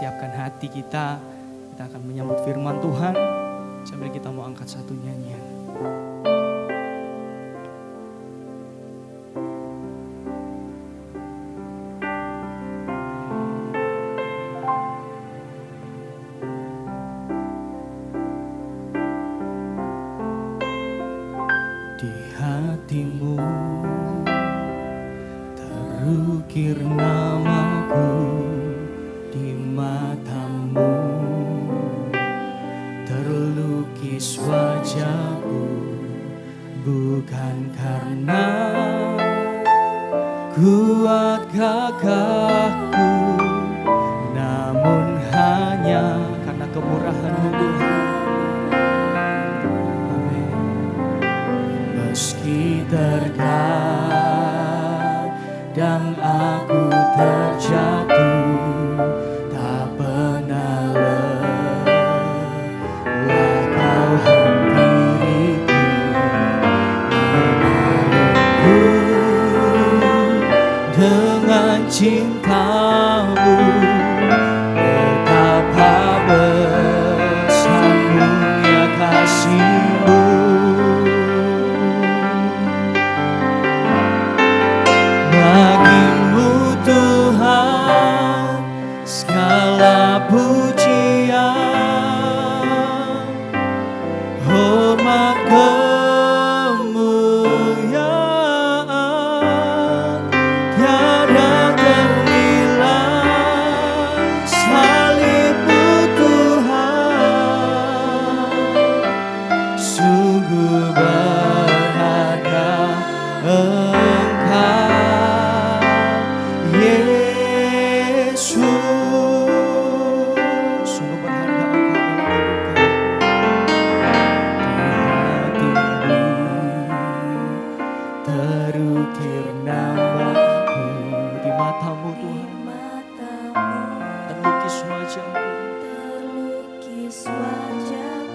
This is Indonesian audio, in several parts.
siapkan hati kita akan menyambut firman Tuhan sambil kita mau angkat satu nyanyian. Di hatimu terukir namaku, di matamu terlukis wajahku, bukan karena kuat gagahku, namun hanya karena kemurahan-Mu Tuhan. Amin. Meski terkadang aku terjatuh, tak pernah lelah Kau hampiriku, memelukku dengan cinta-Mu. Betapa besarnya kasih-Mu. Bagi-Mu Tuhan segala pujian, hormat kemuliaan tiada ternilai. Salib-Mu Tuhan sungguh berharga. Engkau Yesus sungguh berharga, Engkau dalam hidupku. Di hatimu terukir namaku, di matamu Tuhan terlukis wajahmu.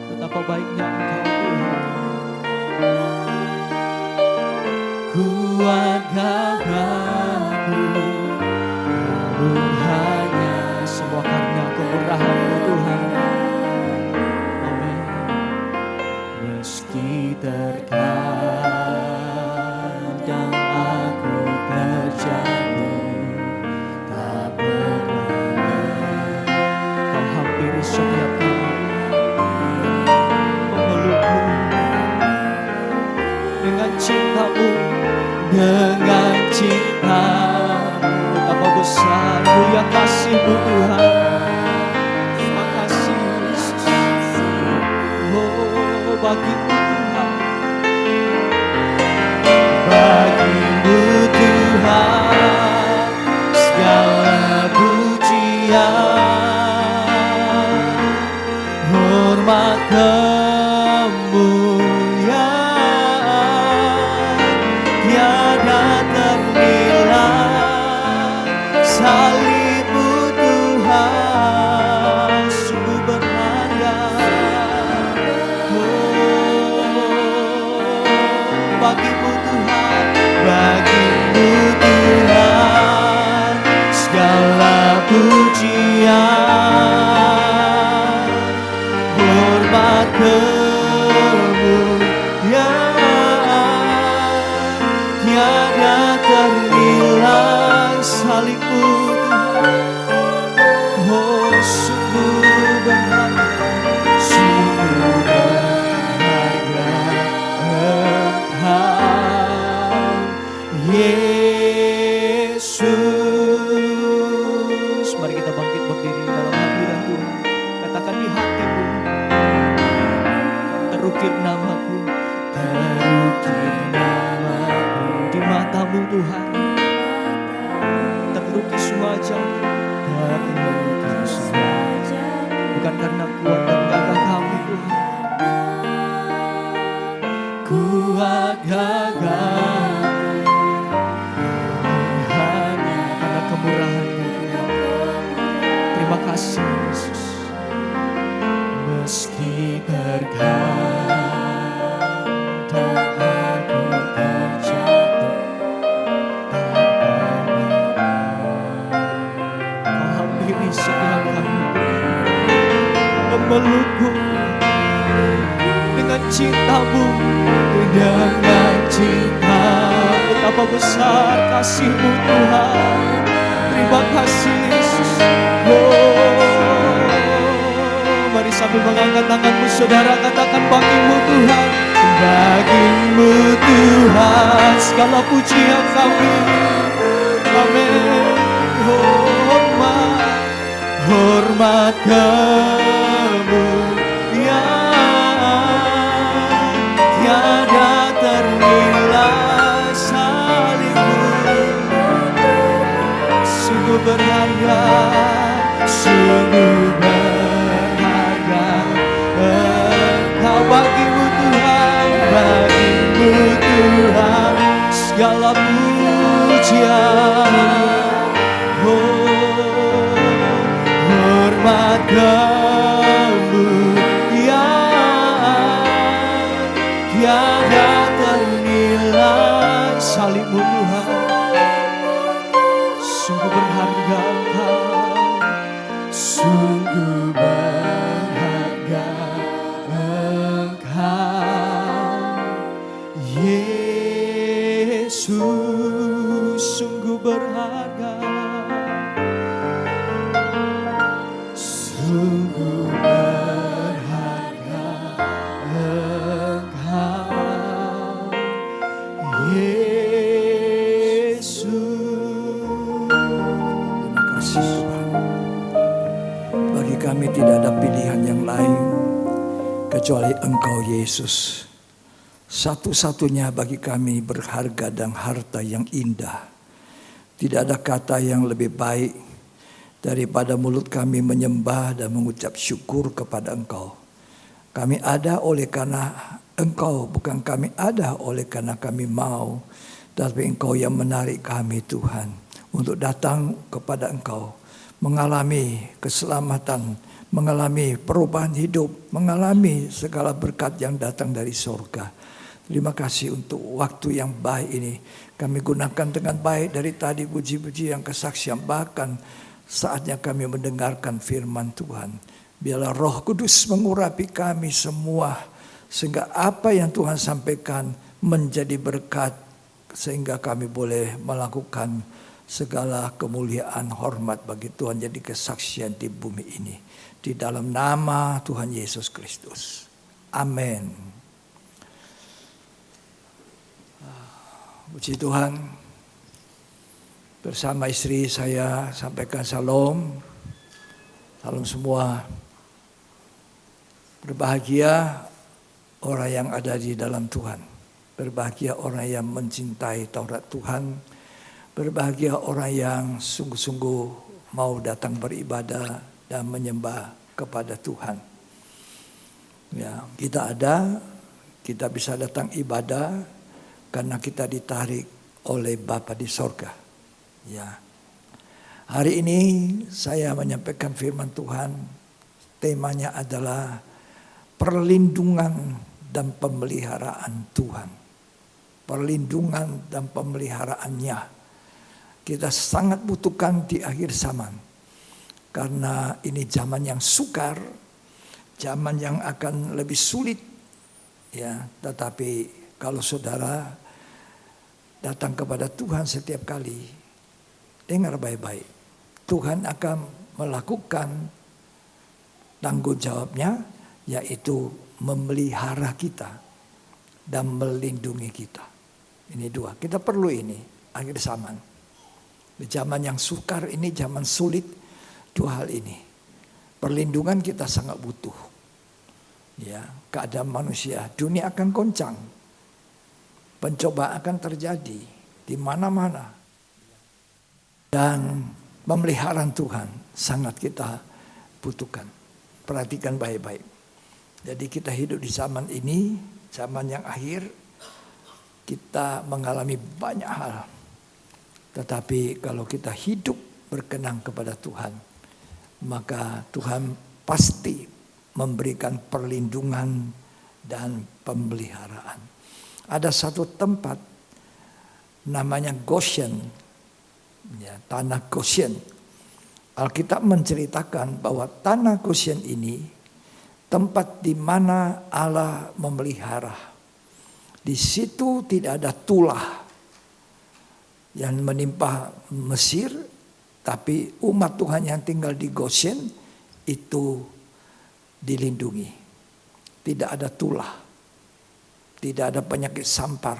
Betapa baiknya Engkau Tuhan. Kuat gagahku, namun hanya semua karena kemurahan-Mu Tuhan. Amin. Meski terkadang aku terjatuh, tak pernah Kau hampiri setiap kali, memelukku dengan cinta-Mu, dengan cinta-Mu. Betapa besar mulia kasih-Mu Tuhan. Terima kasih Yesus. Oh, bagi-Mu Tuhan, bagi-Mu Tuhan segala pujian, hormat kemuliaan tiada ternilai. Salib-Mu Tuhan sungguh berharga. Bagi-Mu Tuhan, bagi-Mu Tuhan segala pujian, hormat kemuliaan tiada ternilai. Salib-Mu Tuhan, oh sungguh berharga, sungguh berharga. Engkau Yesus. Mari kita bangkit berdiri dalam hadirat Tuhan. Katakan di hatimu terukir namaku, terukir namaku. Di matamu Tuhan terlukis wajahmu, terlukis wajahmu. Bukan karena kuat dan gagah kami Tuhan, kuat gagah hanya karena kemurahan-Mu Tuhan. Terima kasih Yesus. Meski terkadang aku terjatuh, tak pernah Kau hampiri setiap kali. memelukku dengan cinta-Mu, dengan cinta. Betapa besar kasih-Mu Tuhan. Terima kasih Yesus. Mari sambil mengangkat tanganmu saudara, katakan bagi-Mu Tuhan. Bagi-Mu Tuhan segala pujian kami. Amin. Hormat kemuliaan tiada ternilai salib-Mu. Sungguh berharga, sungguh berharga Engkau. Bagi-Mu Tuhan, bagi-Mu Tuhan segala pujian. Hormat kemuliaan tiada ternilai salib-Mu Tuhan. Sungguh berharga Engkau, sungguh berharga Engkau, Yesus. Sungguh berharga, sungguh berharga Engkau, Yesus. Terima kasih Tuhan. Bagi kami tidak ada pilihan yang lain kecuali Engkau Yesus. Satu-satunya bagi kami berharga dan harta yang indah. Tidak ada kata yang lebih baik daripada mulut kami menyembah dan mengucap syukur kepada Engkau. Kami ada oleh karena Engkau, bukan kami ada oleh karena kami mau. Tapi Engkau yang menarik kami Tuhan untuk datang kepada Engkau. Mengalami keselamatan, mengalami perubahan hidup, mengalami segala berkat yang datang dari surga. Terima kasih untuk waktu yang baik ini. Kami gunakan dengan baik dari tadi puji-pujian, kesaksian, bahkan saatnya kami mendengarkan firman Tuhan. Biarlah Roh Kudus mengurapi kami semua, sehingga apa yang Tuhan sampaikan menjadi berkat, sehingga kami boleh melakukan segala kemuliaan hormat bagi Tuhan, jadi kesaksian di bumi ini. Di dalam nama Tuhan Yesus Kristus. Amin. Puji Tuhan. Bersama istri saya sampaikan salam. Salam semua. Berbahagia orang yang ada di dalam Tuhan. Berbahagia orang yang mencintai Taurat Tuhan. Berbahagia orang yang sungguh-sungguh mau datang beribadah dan menyembah kepada Tuhan. Ya, kita ada, kita bisa datang ibadah karena kita ditarik oleh Bapa di sorga. Ya. Hari ini saya menyampaikan firman Tuhan. Temanya adalah perlindungan dan pemeliharaan Tuhan. Perlindungan dan pemeliharaannya. Kita sangat butuhkan di akhir zaman. Karena ini zaman yang sukar. Zaman yang akan lebih sulit. Ya, tetapi kalau saudara datang kepada Tuhan setiap kali, dengar baik-baik. Tuhan akan melakukan tanggung jawabnya, yaitu memelihara kita dan melindungi kita. Ini dua, kita perlu ini akhir zaman. Di zaman yang sukar ini, zaman sulit, dua hal ini. Perlindungan kita sangat butuh. Ya, keadaan manusia, dunia akan goncang. Pencobaan akan terjadi di mana-mana. Dan pemeliharaan Tuhan sangat kita butuhkan. Perhatikan baik-baik. Jadi kita hidup di zaman ini, zaman yang akhir, kita mengalami banyak hal. Tetapi kalau kita hidup berkenan kepada Tuhan, maka Tuhan pasti memberikan perlindungan dan pemeliharaan. Ada satu tempat namanya Goshen, ya, tanah Goshen. Alkitab menceritakan bahwa tanah Goshen ini tempat di mana Allah memelihara. Di situ tidak ada tulah yang menimpa Mesir, tapi umat Tuhan yang tinggal di Goshen itu dilindungi. Tidak ada tulah, tidak ada penyakit sampar,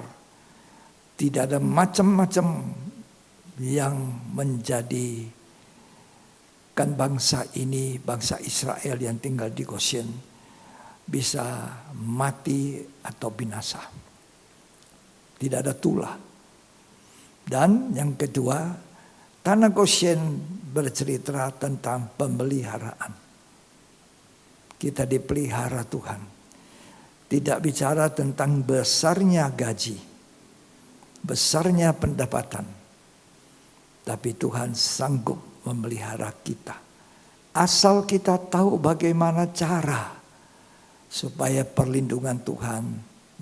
tidak ada macam-macam yang menjadikan bangsa ini, bangsa Israel yang tinggal di Goshen bisa mati atau binasa. Tidak ada tulah. Dan yang kedua, tanah Goshen bercerita tentang pemeliharaan. Kita dipelihara Tuhan. Tidak bicara tentang besarnya gaji, besarnya pendapatan. Tapi Tuhan sanggup memelihara kita. Asal kita tahu bagaimana cara supaya perlindungan Tuhan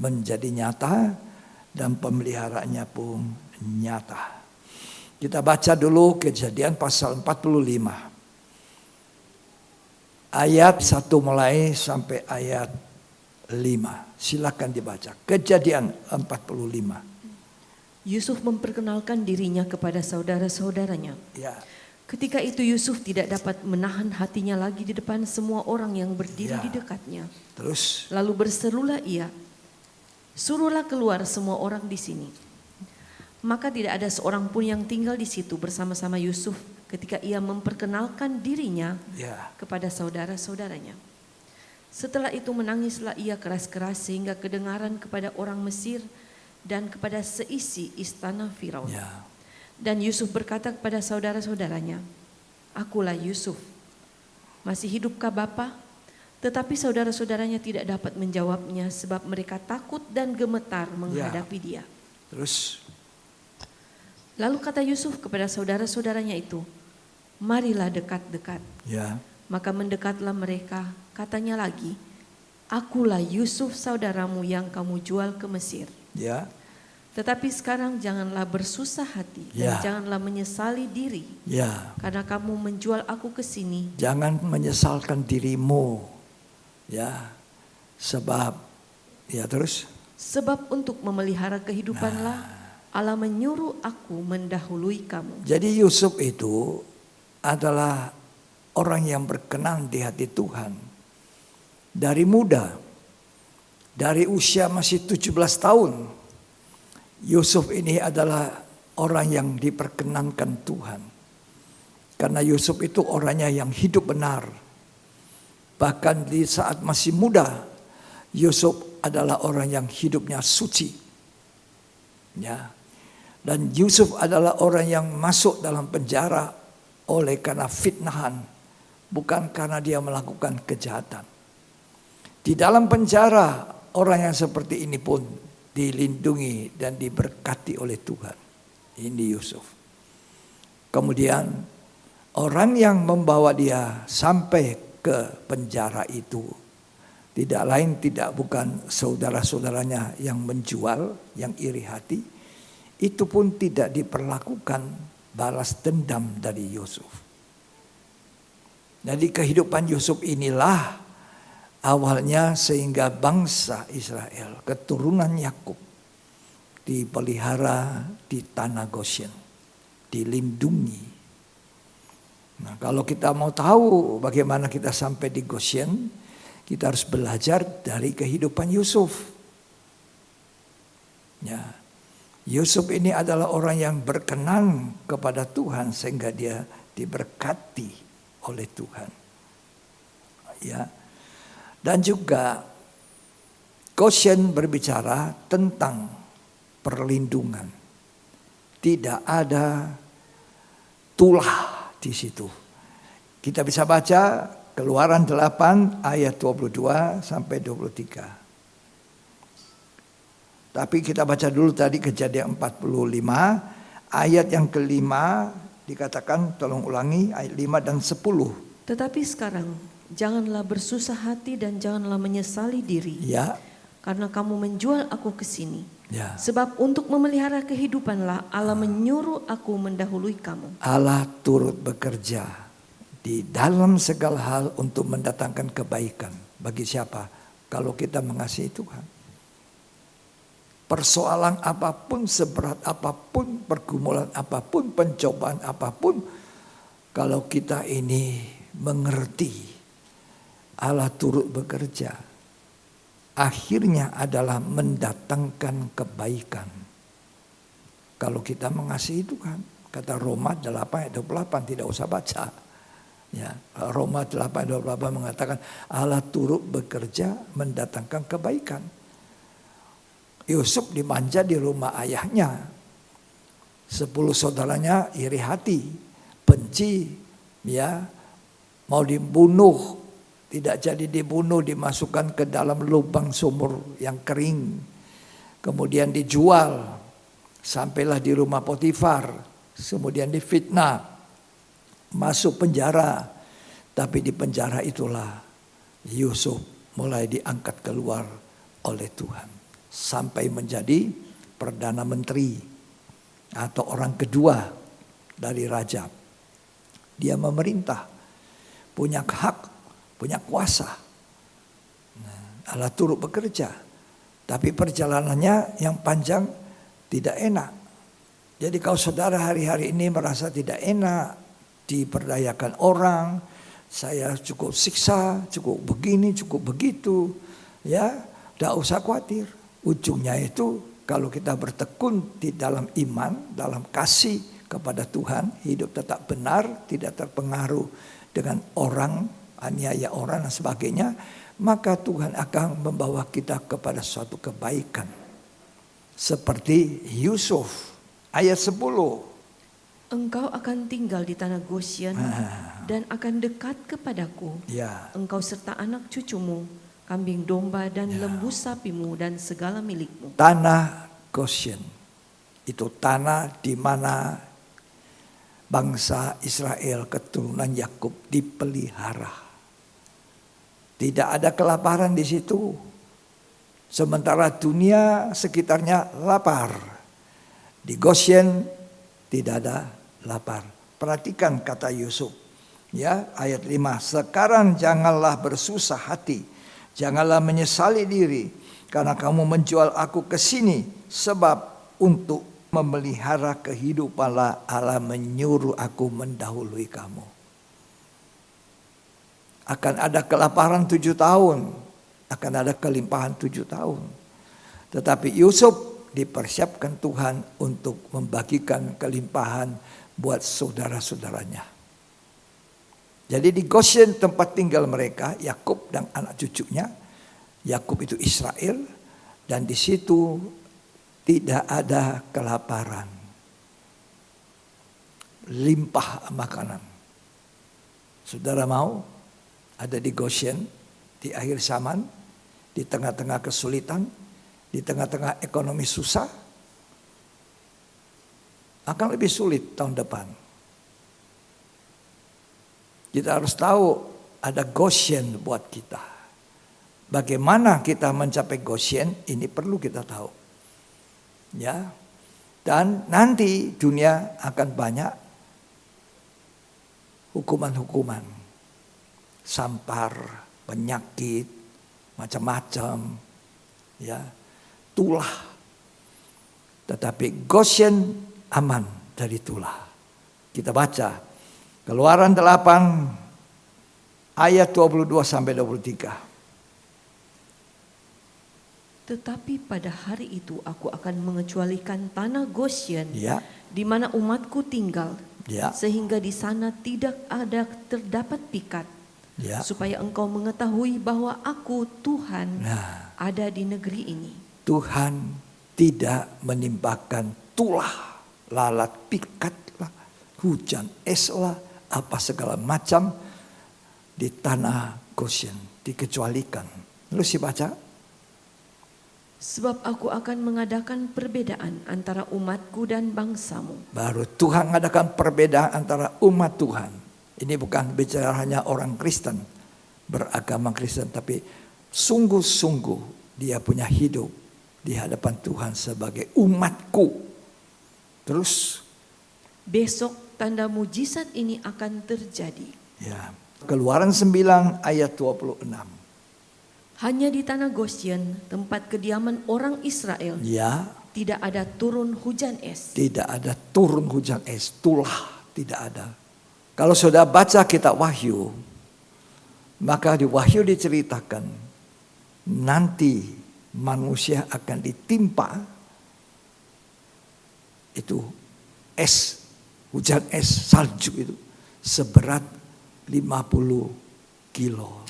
menjadi nyata dan pemeliharaannya pun nyata. Kita baca dulu Kejadian pasal 45. Ayat 1 mulai sampai ayat 5. Silakan dibaca. Kejadian 45. Yusuf memperkenalkan dirinya kepada saudara-saudaranya. Ya. Ketika itu Yusuf tidak dapat menahan hatinya lagi di depan semua orang yang berdiri Ya. di dekatnya. Terus Lalu berserulah ia, "Suruhlah keluar semua orang di sini." Maka tidak ada seorang pun yang tinggal di situ bersama-sama Yusuf ketika ia memperkenalkan dirinya ya, kepada saudara-saudaranya. Setelah itu menangislah ia keras-keras sehingga kedengaran kepada orang Mesir dan kepada seisi istana Firaun. ya, Dan Yusuf berkata kepada saudara-saudaranya, "Akulah Yusuf. Masih hidupkah Bapa?" Tetapi saudara-saudaranya tidak dapat menjawabnya sebab mereka takut dan gemetar menghadapi dia. terus Lalu kata Yusuf kepada saudara-saudaranya itu, "Marilah dekat-dekat." ya, Maka mendekatlah mereka, katanya lagi, "Akulah Yusuf saudaramu yang kamu jual ke Mesir. ya, Tetapi sekarang janganlah bersusah hati Ya. dan janganlah menyesali diri ya. karena kamu menjual aku ke sini." Jangan menyesalkan dirimu, ya, sebab, ya terus, Sebab untuk memelihara kehidupanlah Allah menyuruh aku mendahului kamu. jadi Yusuf itu adalah orang yang berkenan di hati Tuhan. Dari muda, dari usia masih 17 tahun, Yusuf ini adalah orang yang diperkenankan Tuhan. Karena Yusuf itu orangnya yang hidup benar. Bahkan di saat masih muda, Yusuf adalah orang yang hidupnya suci. Ya. Dan Yusuf adalah orang yang masuk dalam penjara oleh karena fitnahan, bukan karena dia melakukan kejahatan. Di dalam penjara, orang yang seperti ini pun dilindungi dan diberkati oleh Tuhan. Ini Yusuf. Kemudian orang yang membawa dia sampai ke penjara itu tidak lain tidak bukan saudara-saudaranya yang menjual, yang iri hati. Itu pun tidak diperlakukan balas dendam dari Yusuf. Jadi kehidupan Yusuf inilah awalnya sehingga bangsa Israel, keturunan Yakub, dipelihara di tanah Goshen, dilindungi. Nah, kalau kita mau tahu bagaimana kita sampai di Goshen, kita harus belajar dari kehidupan Yusuf. Ya. Yusuf ini adalah orang yang berkenan kepada Tuhan sehingga dia diberkati oleh Tuhan. Ya. Dan juga Goshen berbicara tentang perlindungan. Tidak ada tulah di situ. Kita bisa baca Keluaran 8 ayat 22 sampai 23. Tapi kita baca dulu tadi Kejadian 45 ayat yang kelima dikatakan, tolong ulangi ayat 5 dan 10. Tetapi sekarang janganlah bersusah hati dan janganlah menyesali diri. Ya, Karena kamu menjual aku ke sini. ya. Sebab untuk memelihara kehidupanlah Allah menyuruh aku mendahului kamu. Allah turut bekerja di dalam segala hal untuk mendatangkan kebaikan Bagi siapa? Kalau kita mengasihi Tuhan. Persoalan apapun, seberat apapun, pergumulan apapun, pencobaan apapun, kalau kita ini mengerti Allah turut bekerja, akhirnya adalah mendatangkan kebaikan. Kalau kita mengasihi Tuhan, kata Roma 8 ayat 28, tidak usah baca. Ya, Roma 8 ayat 28 mengatakan Allah turut bekerja mendatangkan kebaikan. Yusuf dimanja di rumah ayahnya. 10 saudaranya iri hati, benci, ya, mau dibunuh, tidak jadi dibunuh, dimasukkan ke dalam lubang sumur yang kering. Kemudian dijual, sampailah di rumah Potifar, kemudian difitnah, masuk penjara. Tapi di penjara itulah Yusuf mulai diangkat keluar oleh Tuhan. Sampai menjadi Perdana Menteri atau orang kedua dari raja. Dia memerintah, punya hak, punya kuasa. Allah turut bekerja. Tapi perjalanannya yang panjang tidak enak. Jadi kalau saudara hari-hari ini merasa tidak enak, diperdayakan orang, saya cukup siksa, cukup begini, cukup begitu, ya, tidak usah khawatir. Ujungnya itu kalau kita bertekun di dalam iman, dalam kasih kepada Tuhan, hidup tetap benar, tidak terpengaruh dengan orang, aniaya orang dan sebagainya, maka Tuhan akan membawa kita kepada suatu kebaikan. Seperti Yusuf ayat 10. Engkau akan tinggal di tanah Gosyen dan akan dekat kepadaku. Ya. Engkau serta anak cucumu, kambing domba dan lembu sapimu dan segala milikmu. Tanah Gosyen itu tanah di mana bangsa Israel keturunan Yakub dipelihara. Tidak ada kelaparan di situ. Sementara dunia sekitarnya lapar. Di Gosyen tidak ada lapar. Perhatikan kata Yusuf. Ya, ayat 5. Sekarang janganlah bersusah hati. Janganlah menyesali diri. Karena kamu menjual aku ke sini. Sebab untuk memelihara kehidupanlah Allah menyuruh aku mendahului kamu. Akan ada kelaparan 7 tahun. Akan ada kelimpahan 7 tahun. Tetapi Yusuf dipersiapkan Tuhan untuk membagikan kelimpahan buat saudara-saudaranya. Jadi di Gosyen tempat tinggal mereka, Yakub dan anak cucunya. Yakub itu Israel, dan di situ tidak ada kelaparan. Limpah makanan. Saudara mau ada di Gosyen di akhir zaman, di tengah-tengah kesulitan, di tengah-tengah ekonomi susah, akan lebih sulit tahun depan. Kita harus tahu ada Gosyen buat kita. Bagaimana kita mencapai Gosyen, ini perlu kita tahu. Ya. Dan nanti dunia akan banyak hukuman-hukuman. Sampar, penyakit, macam-macam. Ya. Tulah. Tetapi Gosyen aman dari tulah. Kita baca Keluaran 8 ayat 22 sampai 23. Tetapi pada hari itu aku akan mengecualikan tanah Gosyen, Ya. di mana umatku tinggal, Ya. sehingga di sana tidak ada terdapat pikat, Ya. supaya engkau mengetahui bahwa aku Tuhan Nah, ada di negeri ini. Tuhan tidak menimpakan tulah, lalat, pikatlah, hujan, eslah, apa segala macam di tanah Gosyen, dikecualikan. Terus dibaca. Sebab aku akan mengadakan perbedaan antara umatku dan bangsamu. Baru Tuhan mengadakan perbedaan antara umat Tuhan. Ini bukan bicara hanya orang Kristen, beragama Kristen, tapi sungguh-sungguh dia punya hidup di hadapan Tuhan sebagai umatku. Terus Besok tanda mujizat ini akan terjadi. ya, Keluaran 9 ayat 26. Hanya di tanah Goshen, tempat kediaman orang Israel, Ya, tidak ada turun hujan es. tidak ada turun hujan es, tulah tidak ada. Kalau sudah baca kitab Wahyu, maka di Wahyu diceritakan nanti manusia akan ditimpa itu es, hujan es, salju itu seberat 50 kilo.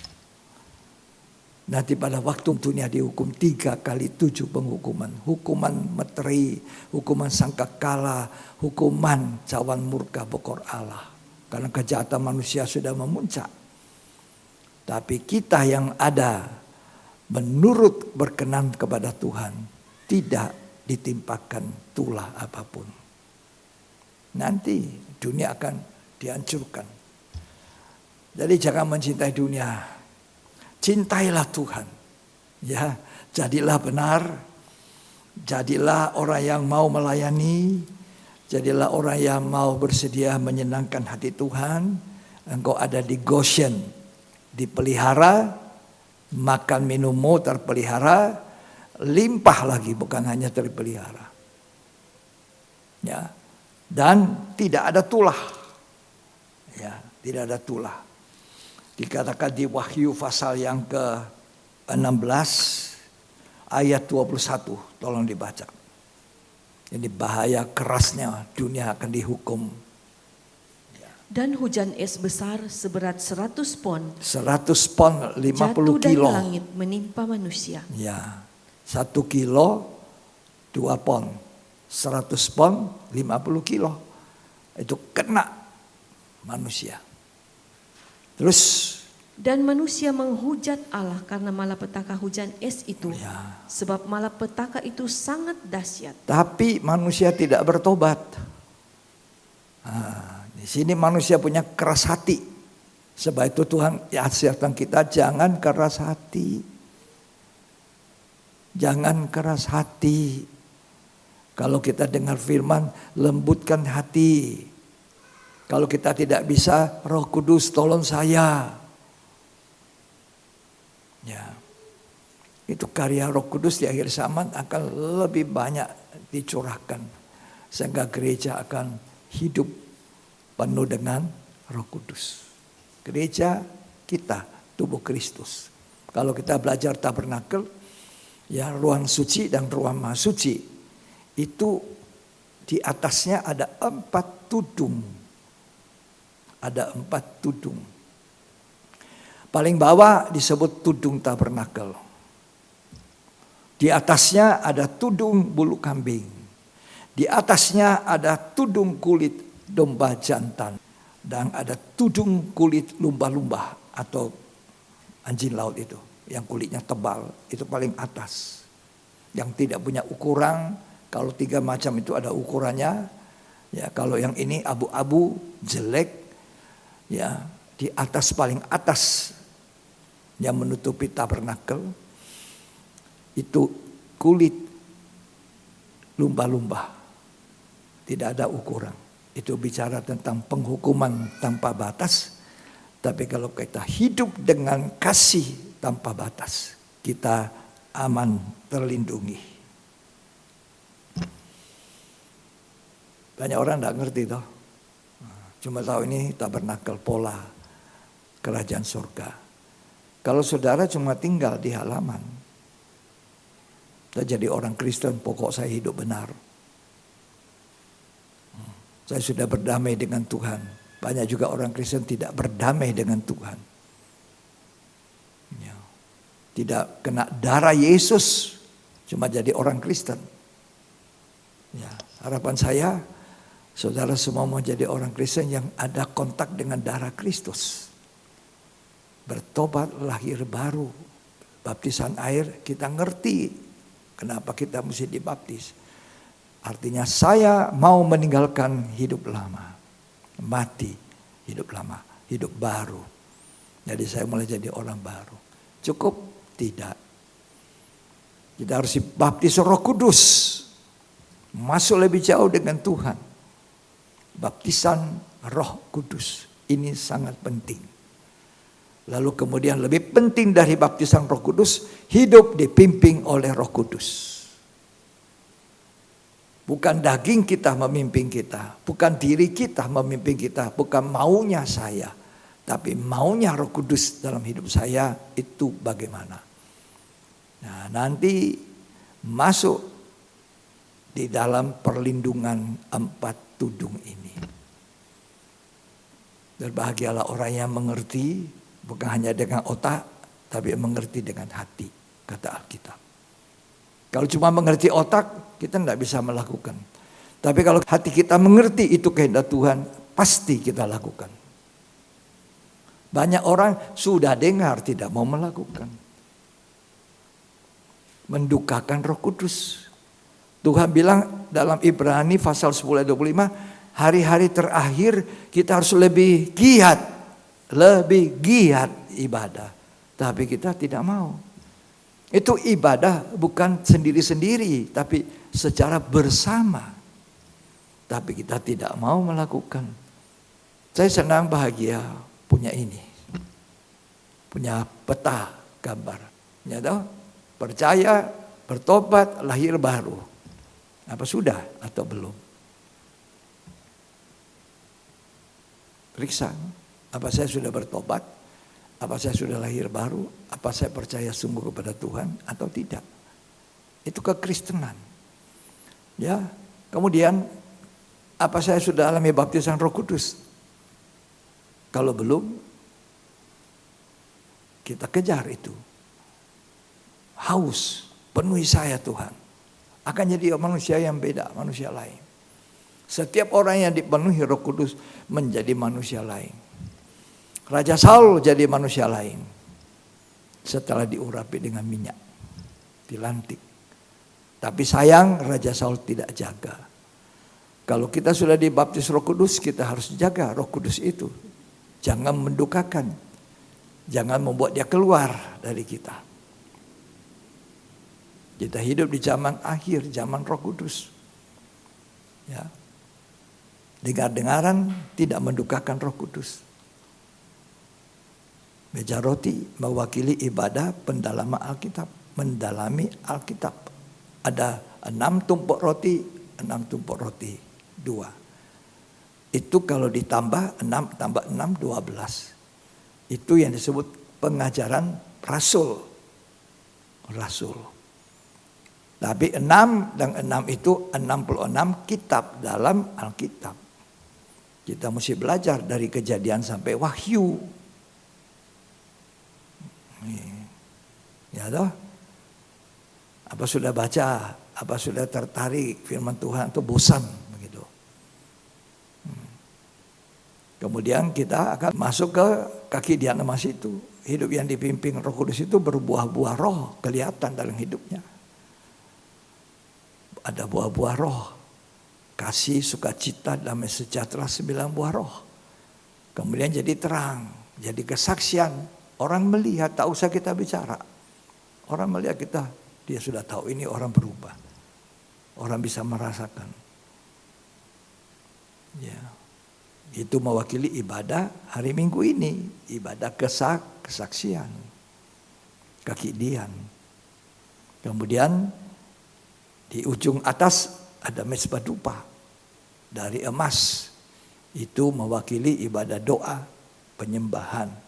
Nanti pada waktu dunia dihukum 3 kali 7 penghukuman. Hukuman meteri, hukuman sangkakala, hukuman cawan murka bokor Allah. Karena kejahatan manusia sudah memuncak. Tapi kita yang ada menurut berkenan kepada Tuhan tidak ditimpakan tulah apapun. Nanti dunia akan dihancurkan. Jadi jangan mencintai dunia. Cintailah Tuhan. Ya, jadilah benar. Jadilah orang yang mau melayani. Jadilah orang yang mau bersedia menyenangkan hati Tuhan. Engkau ada di Goshen, dipelihara, makan minummu terpelihara, limpah lagi bukan hanya terpelihara. Ya. Dan tidak ada tulah. Ya, tidak ada tulah. Dikatakan di Wahyu pasal yang ke-16 ayat 21, tolong dibaca. Ini bahaya kerasnya dunia akan dihukum. Dan hujan es besar seberat 100 pon. 100 pon 50 jatuh dari kilo. langit menimpa manusia. Ya, 1 kilo 2 pon. 100 pon 50 kilo. Itu kena manusia. Terus Dan manusia menghujat Allah karena malapetaka hujan es itu. ya, Sebab malapetaka itu sangat dahsyat. tapi manusia tidak bertobat. Di sini manusia punya keras hati. Sebab itu Tuhan ajarkan kita jangan keras hati. Jangan keras hati. Kalau kita dengar firman, lembutkan hati. Kalau kita tidak bisa, Roh Kudus tolong saya. Ya, itu karya Roh Kudus di akhir zaman akan lebih banyak dicurahkan. Sehingga gereja akan hidup penuh dengan Roh Kudus. Gereja kita, tubuh Kristus. Kalau kita belajar tabernakel, ya ruang suci dan ruang maha suci, itu di atasnya ada 4 tudung. Ada 4 tudung. Paling bawah disebut tudung tabernakel. Di atasnya ada tudung bulu kambing. Di atasnya ada tudung kulit domba jantan. Dan ada tudung kulit lumba-lumba atau anjing laut itu. Yang kulitnya tebal, itu paling atas. Yang tidak punya ukuran, kalau 3 macam itu ada ukurannya. Ya, kalau yang ini abu-abu, jelek, ya di atas paling atas yang menutupi tabernakel itu kulit lumba-lumba, tidak ada ukuran. Itu bicara tentang penghukuman tanpa batas. Tapi kalau kita hidup dengan kasih tanpa batas, kita aman, terlindungi. Banyak orang tidak ngerti toh. Cuma tahu ini tabernakel pola kerajaan surga. Kalau saudara cuma tinggal di halaman, saya jadi orang Kristen, pokok saya hidup benar. Saya sudah berdamai dengan Tuhan. Banyak juga orang Kristen tidak berdamai dengan Tuhan. Ya. Tidak kena darah Yesus, cuma jadi orang Kristen. Ya. Harapan saya, saudara semua mau jadi orang Kristen yang ada kontak dengan darah Kristus. Bertobat, lahir baru, baptisan air, kita ngerti kenapa kita mesti dibaptis. Artinya saya mau meninggalkan hidup lama, mati hidup lama, hidup baru. Jadi saya mulai jadi orang baru. Cukup? Tidak. Kita harus dibaptis Roh Kudus, masuk lebih jauh dengan Tuhan. Baptisan Roh Kudus ini sangat penting. Lalu kemudian lebih penting dari baptisan Roh Kudus, hidup dipimpin oleh Roh Kudus. Bukan daging kita memimpin kita, bukan diri kita memimpin kita, bukan maunya saya, tapi maunya Roh Kudus dalam hidup saya. Itu bagaimana? Nah, nanti masuk di dalam perlindungan 4 tudung ini. Berbahagialah orang yang mengerti, bukan hanya dengan otak, tapi mengerti dengan hati, kata Alkitab. Kalau cuma mengerti otak, kita tidak bisa melakukan. Tapi kalau hati kita mengerti itu kehendak Tuhan, pasti kita lakukan. Banyak orang sudah dengar, tidak mau melakukan. Mendukakan Roh Kudus. Tuhan bilang dalam Ibrani pasal 10 ayat 25, hari-hari terakhir kita harus lebih giat ibadah. Tapi kita tidak mau. Itu ibadah bukan sendiri-sendiri, tapi secara bersama. Tapi kita tidak mau melakukan. Saya senang bahagia punya ini. Punya peta gambar. Ya tahu? Percaya, bertobat, lahir baru. Apa sudah atau belum? Periksa. Apa saya sudah bertobat? Apa saya sudah lahir baru? Apa saya percaya sungguh kepada Tuhan atau tidak? Itu kekristenan. Ya. Kemudian apa saya sudah alami baptisan Roh Kudus? Kalau belum, kita kejar itu. Haus, penuhi saya Tuhan. Akan jadi manusia yang beda, manusia lain. Setiap orang yang dipenuhi Roh Kudus menjadi manusia lain. Raja Saul jadi manusia lain. Setelah diurapi dengan minyak. Dilantik. Tapi sayang Raja Saul tidak jaga. Kalau kita sudah dibaptis Roh Kudus, kita harus jaga Roh Kudus itu. Jangan mendukakan. Jangan membuat dia keluar dari kita. Kita hidup di zaman akhir, zaman Roh Kudus. Ya. Dengar-dengaran tidak mendukakan Roh Kudus. Meja roti mewakili ibadah pendalaman Alkitab, mendalami Alkitab. Ada 6 tumpuk roti, 6 tumpuk roti, 2. Itu kalau ditambah 6 tambah 6, 12. Itu yang disebut pengajaran rasul. Rasul. Tapi 6 dan 6 itu 66 kitab dalam Alkitab. Kita mesti belajar dari Kejadian sampai Wahyu. Ya toh? Apa sudah baca, apa sudah tertarik firman Tuhan itu bosan begitu. Kemudian kita akan masuk ke kaki Dian emas itu. Hidup yang dipimpin Roh Kudus itu berbuah-buah roh kelihatan dalam hidupnya. Ada buah-buah roh. Kasih, sukacita, damai sejahtera, 9 buah roh. Kemudian jadi terang, jadi kesaksian. Orang melihat, tak usah kita bicara. Orang melihat kita, dia sudah tahu ini orang berubah. Orang bisa merasakan. Ya, itu mewakili ibadah hari Minggu ini. Ibadah kesaksian. Kaki Dian. Kemudian di ujung atas ada mezbah dupa dari emas. Itu mewakili ibadah doa, penyembahan.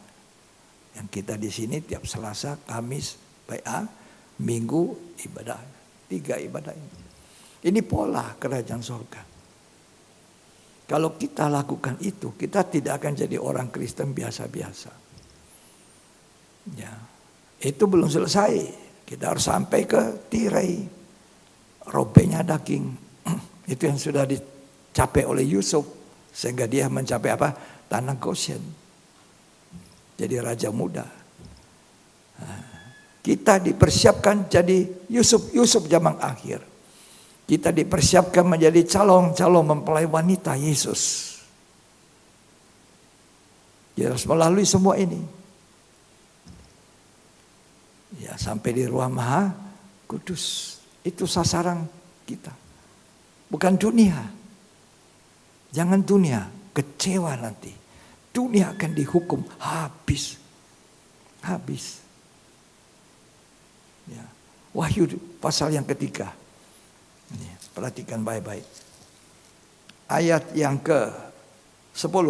Yang kita di sini tiap Selasa, Kamis, PA, Minggu ibadah. 3 ibadah ini. Ini pola kerajaan surga. Kalau kita lakukan itu, kita tidak akan jadi orang Kristen biasa-biasa. Ya, itu belum selesai. Kita harus sampai ke tirai. Robeknya daging. Itu yang sudah dicapai oleh Yusuf. Sehingga dia mencapai apa? Tanah Goshen. Jadi raja muda. Kita dipersiapkan jadi Yusuf zaman akhir. Kita dipersiapkan menjadi calon mempelai wanita Yesus. Kita harus melalui semua ini. Ya, sampai di ruang Maha Kudus. Itu sasaran kita. Bukan dunia. Jangan dunia, kecewa nanti. Dunia akan dihukum habis. Habis. Ya. Wahyu pasal yang ketiga. Ini, perhatikan baik-baik. Ayat yang ke-10.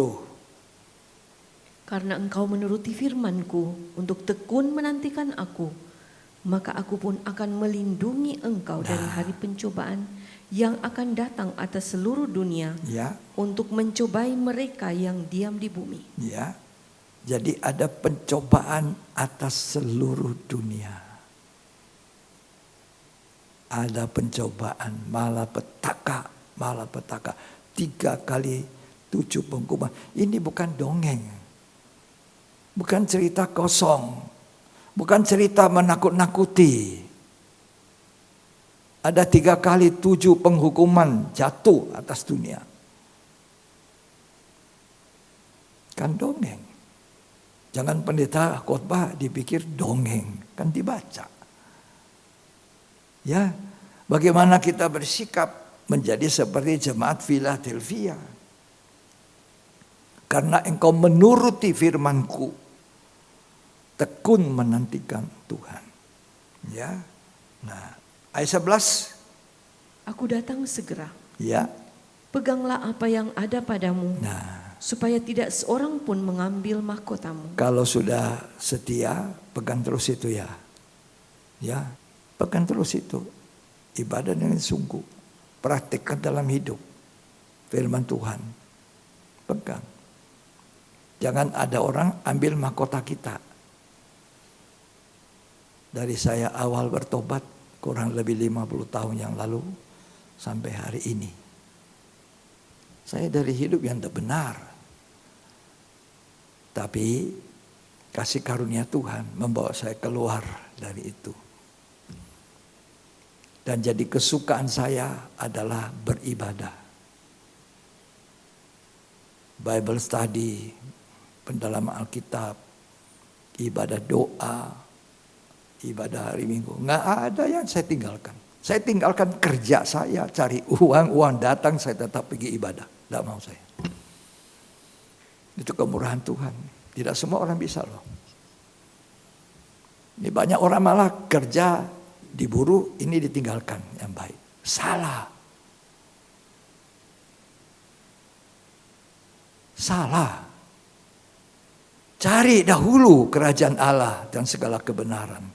Karena engkau menuruti firman-Ku untuk tekun menantikan Aku, maka Aku pun akan melindungi engkau dari hari pencobaan yang akan datang atas seluruh dunia Ya, untuk mencobai mereka yang diam di bumi. ya. Jadi ada pencobaan atas seluruh dunia. Ada pencobaan malapetaka. 3 kali 7 penghukuman. Ini bukan dongeng. Bukan cerita kosong. Bukan cerita menakut-nakuti. Ada 3 kali 7 penghukuman jatuh atas dunia. Kan dongeng. Jangan pendeta khotbah dipikir dongeng. Kan dibaca. Ya, bagaimana kita bersikap menjadi seperti jemaat Philadelphia. Karena engkau menuruti firman-Ku, tekun menantikan Tuhan. Ya. Nah, ayat 11. Aku datang segera. Ya. Peganglah apa yang ada padamu, Nah, supaya tidak seorang pun mengambil mahkotamu. kalau sudah setia, pegang terus itu ya. Ya, pegang terus itu. Ibadah dengan sungguh. Praktikkan dalam hidup firman Tuhan. Pegang. Jangan ada orang ambil mahkota kita. Dari saya awal bertobat kurang lebih 50 tahun yang lalu sampai hari ini. Saya dari hidup yang tidak benar. Tapi kasih karunia Tuhan membawa saya keluar dari itu. Dan jadi kesukaan saya adalah beribadah. Bible study, pendalaman Alkitab, ibadah doa, ibadah hari Minggu. Nggak ada yang saya tinggalkan. Saya tinggalkan kerja saya, cari uang datang, saya tetap pergi ibadah. Tidak mau saya. Itu kemurahan Tuhan. Tidak semua orang bisa loh. Ini banyak orang malah kerja, diburu, ini ditinggalkan yang baik. Salah. Salah. Cari dahulu kerajaan Allah dan segala kebenaran.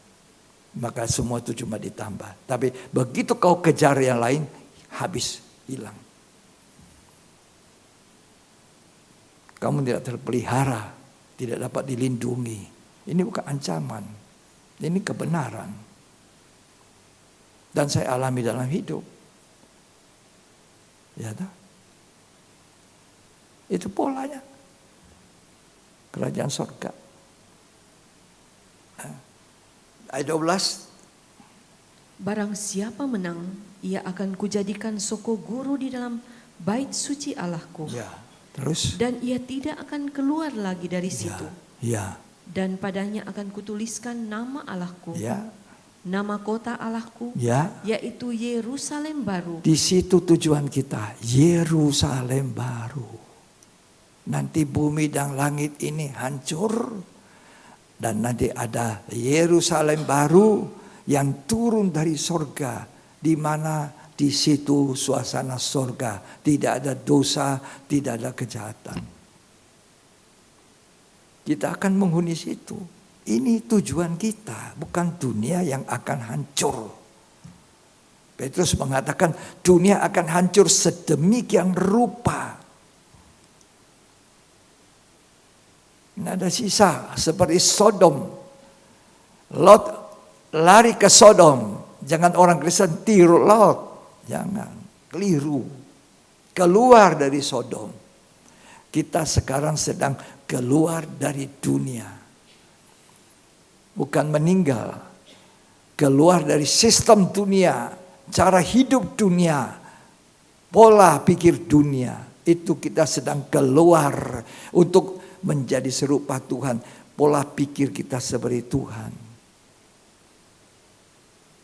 Maka semua itu cuma ditambah. Tapi begitu kau kejar yang lain, habis, hilang. Kamu tidak terpelihara, tidak dapat dilindungi. Ini bukan ancaman, ini kebenaran. Dan saya alami dalam hidup. Ya tak? Itu polanya. Kerajaan surga. Ayat 12. Barang siapa menang, ia akan kujadikan soko guru di dalam bait suci Allahku. Ya, terus. Dan ia tidak akan keluar lagi dari situ. Ya. Dan padanya akan kutuliskan nama Allahku. Ya. Nama kota Allahku, Ya. yaitu Yerusalem baru. Di situ tujuan kita, Yerusalem baru. Nanti bumi dan langit ini hancur. Dan nanti ada Yerusalem baru yang turun dari sorga. Di mana di situ suasana sorga. Tidak ada dosa, tidak ada kejahatan. Kita akan menghuni situ. Ini tujuan kita, bukan dunia yang akan hancur. Petrus mengatakan dunia akan hancur sedemikian rupa. Ini ada sisa seperti Sodom. Lot lari ke Sodom. Jangan orang Kristen tiru Lot. Jangan, keliru. Keluar dari Sodom. Kita sekarang sedang keluar dari dunia. Bukan meninggal. Keluar dari sistem dunia. Cara hidup dunia. Pola pikir dunia. Itu kita sedang keluar. Untuk menjadi serupa Tuhan. Pola pikir kita seperti Tuhan.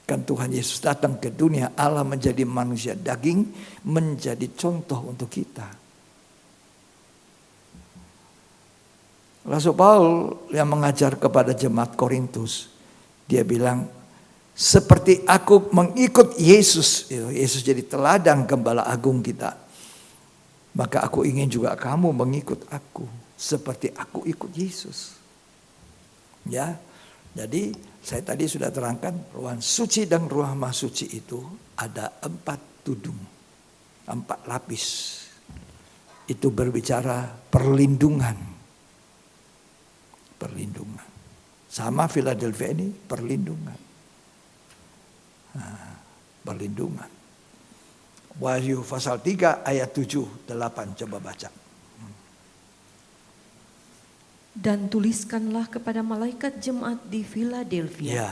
Kan Tuhan Yesus datang ke dunia. Allah menjadi manusia daging. Menjadi contoh untuk kita. Rasul Paul yang mengajar kepada jemaat Korintus, dia bilang, seperti aku mengikut Yesus, Yesus jadi teladan gembala agung kita, maka aku ingin juga kamu mengikut aku, seperti aku ikut Yesus. Ya, jadi saya tadi sudah terangkan, ruang suci dan ruang maha suci itu ada 4 tudung, 4 lapis. Itu berbicara perlindungan. Perlindungan. Sama Philadelphia ini perlindungan. Perlindungan. Wahyu pasal 3 ayat 7, 8 coba baca. Dan tuliskanlah kepada malaikat jemaat di Philadelphia. Ya.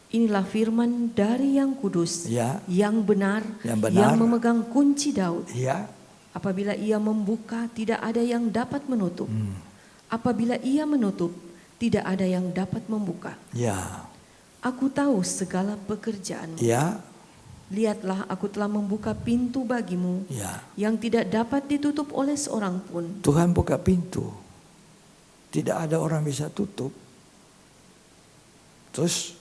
Inilah firman dari yang kudus, Ya. yang benar, yang memegang kunci Daud. Ya. Apabila ia membuka, tidak ada yang dapat menutup. Apabila ia menutup, tidak ada yang dapat membuka. Ya. Aku tahu segala pekerjaanmu. Ya. Lihatlah, aku telah membuka pintu bagimu, Ya. yang tidak dapat ditutup oleh seorang pun. Tuhan buka pintu. Tidak ada orang bisa tutup. Terus,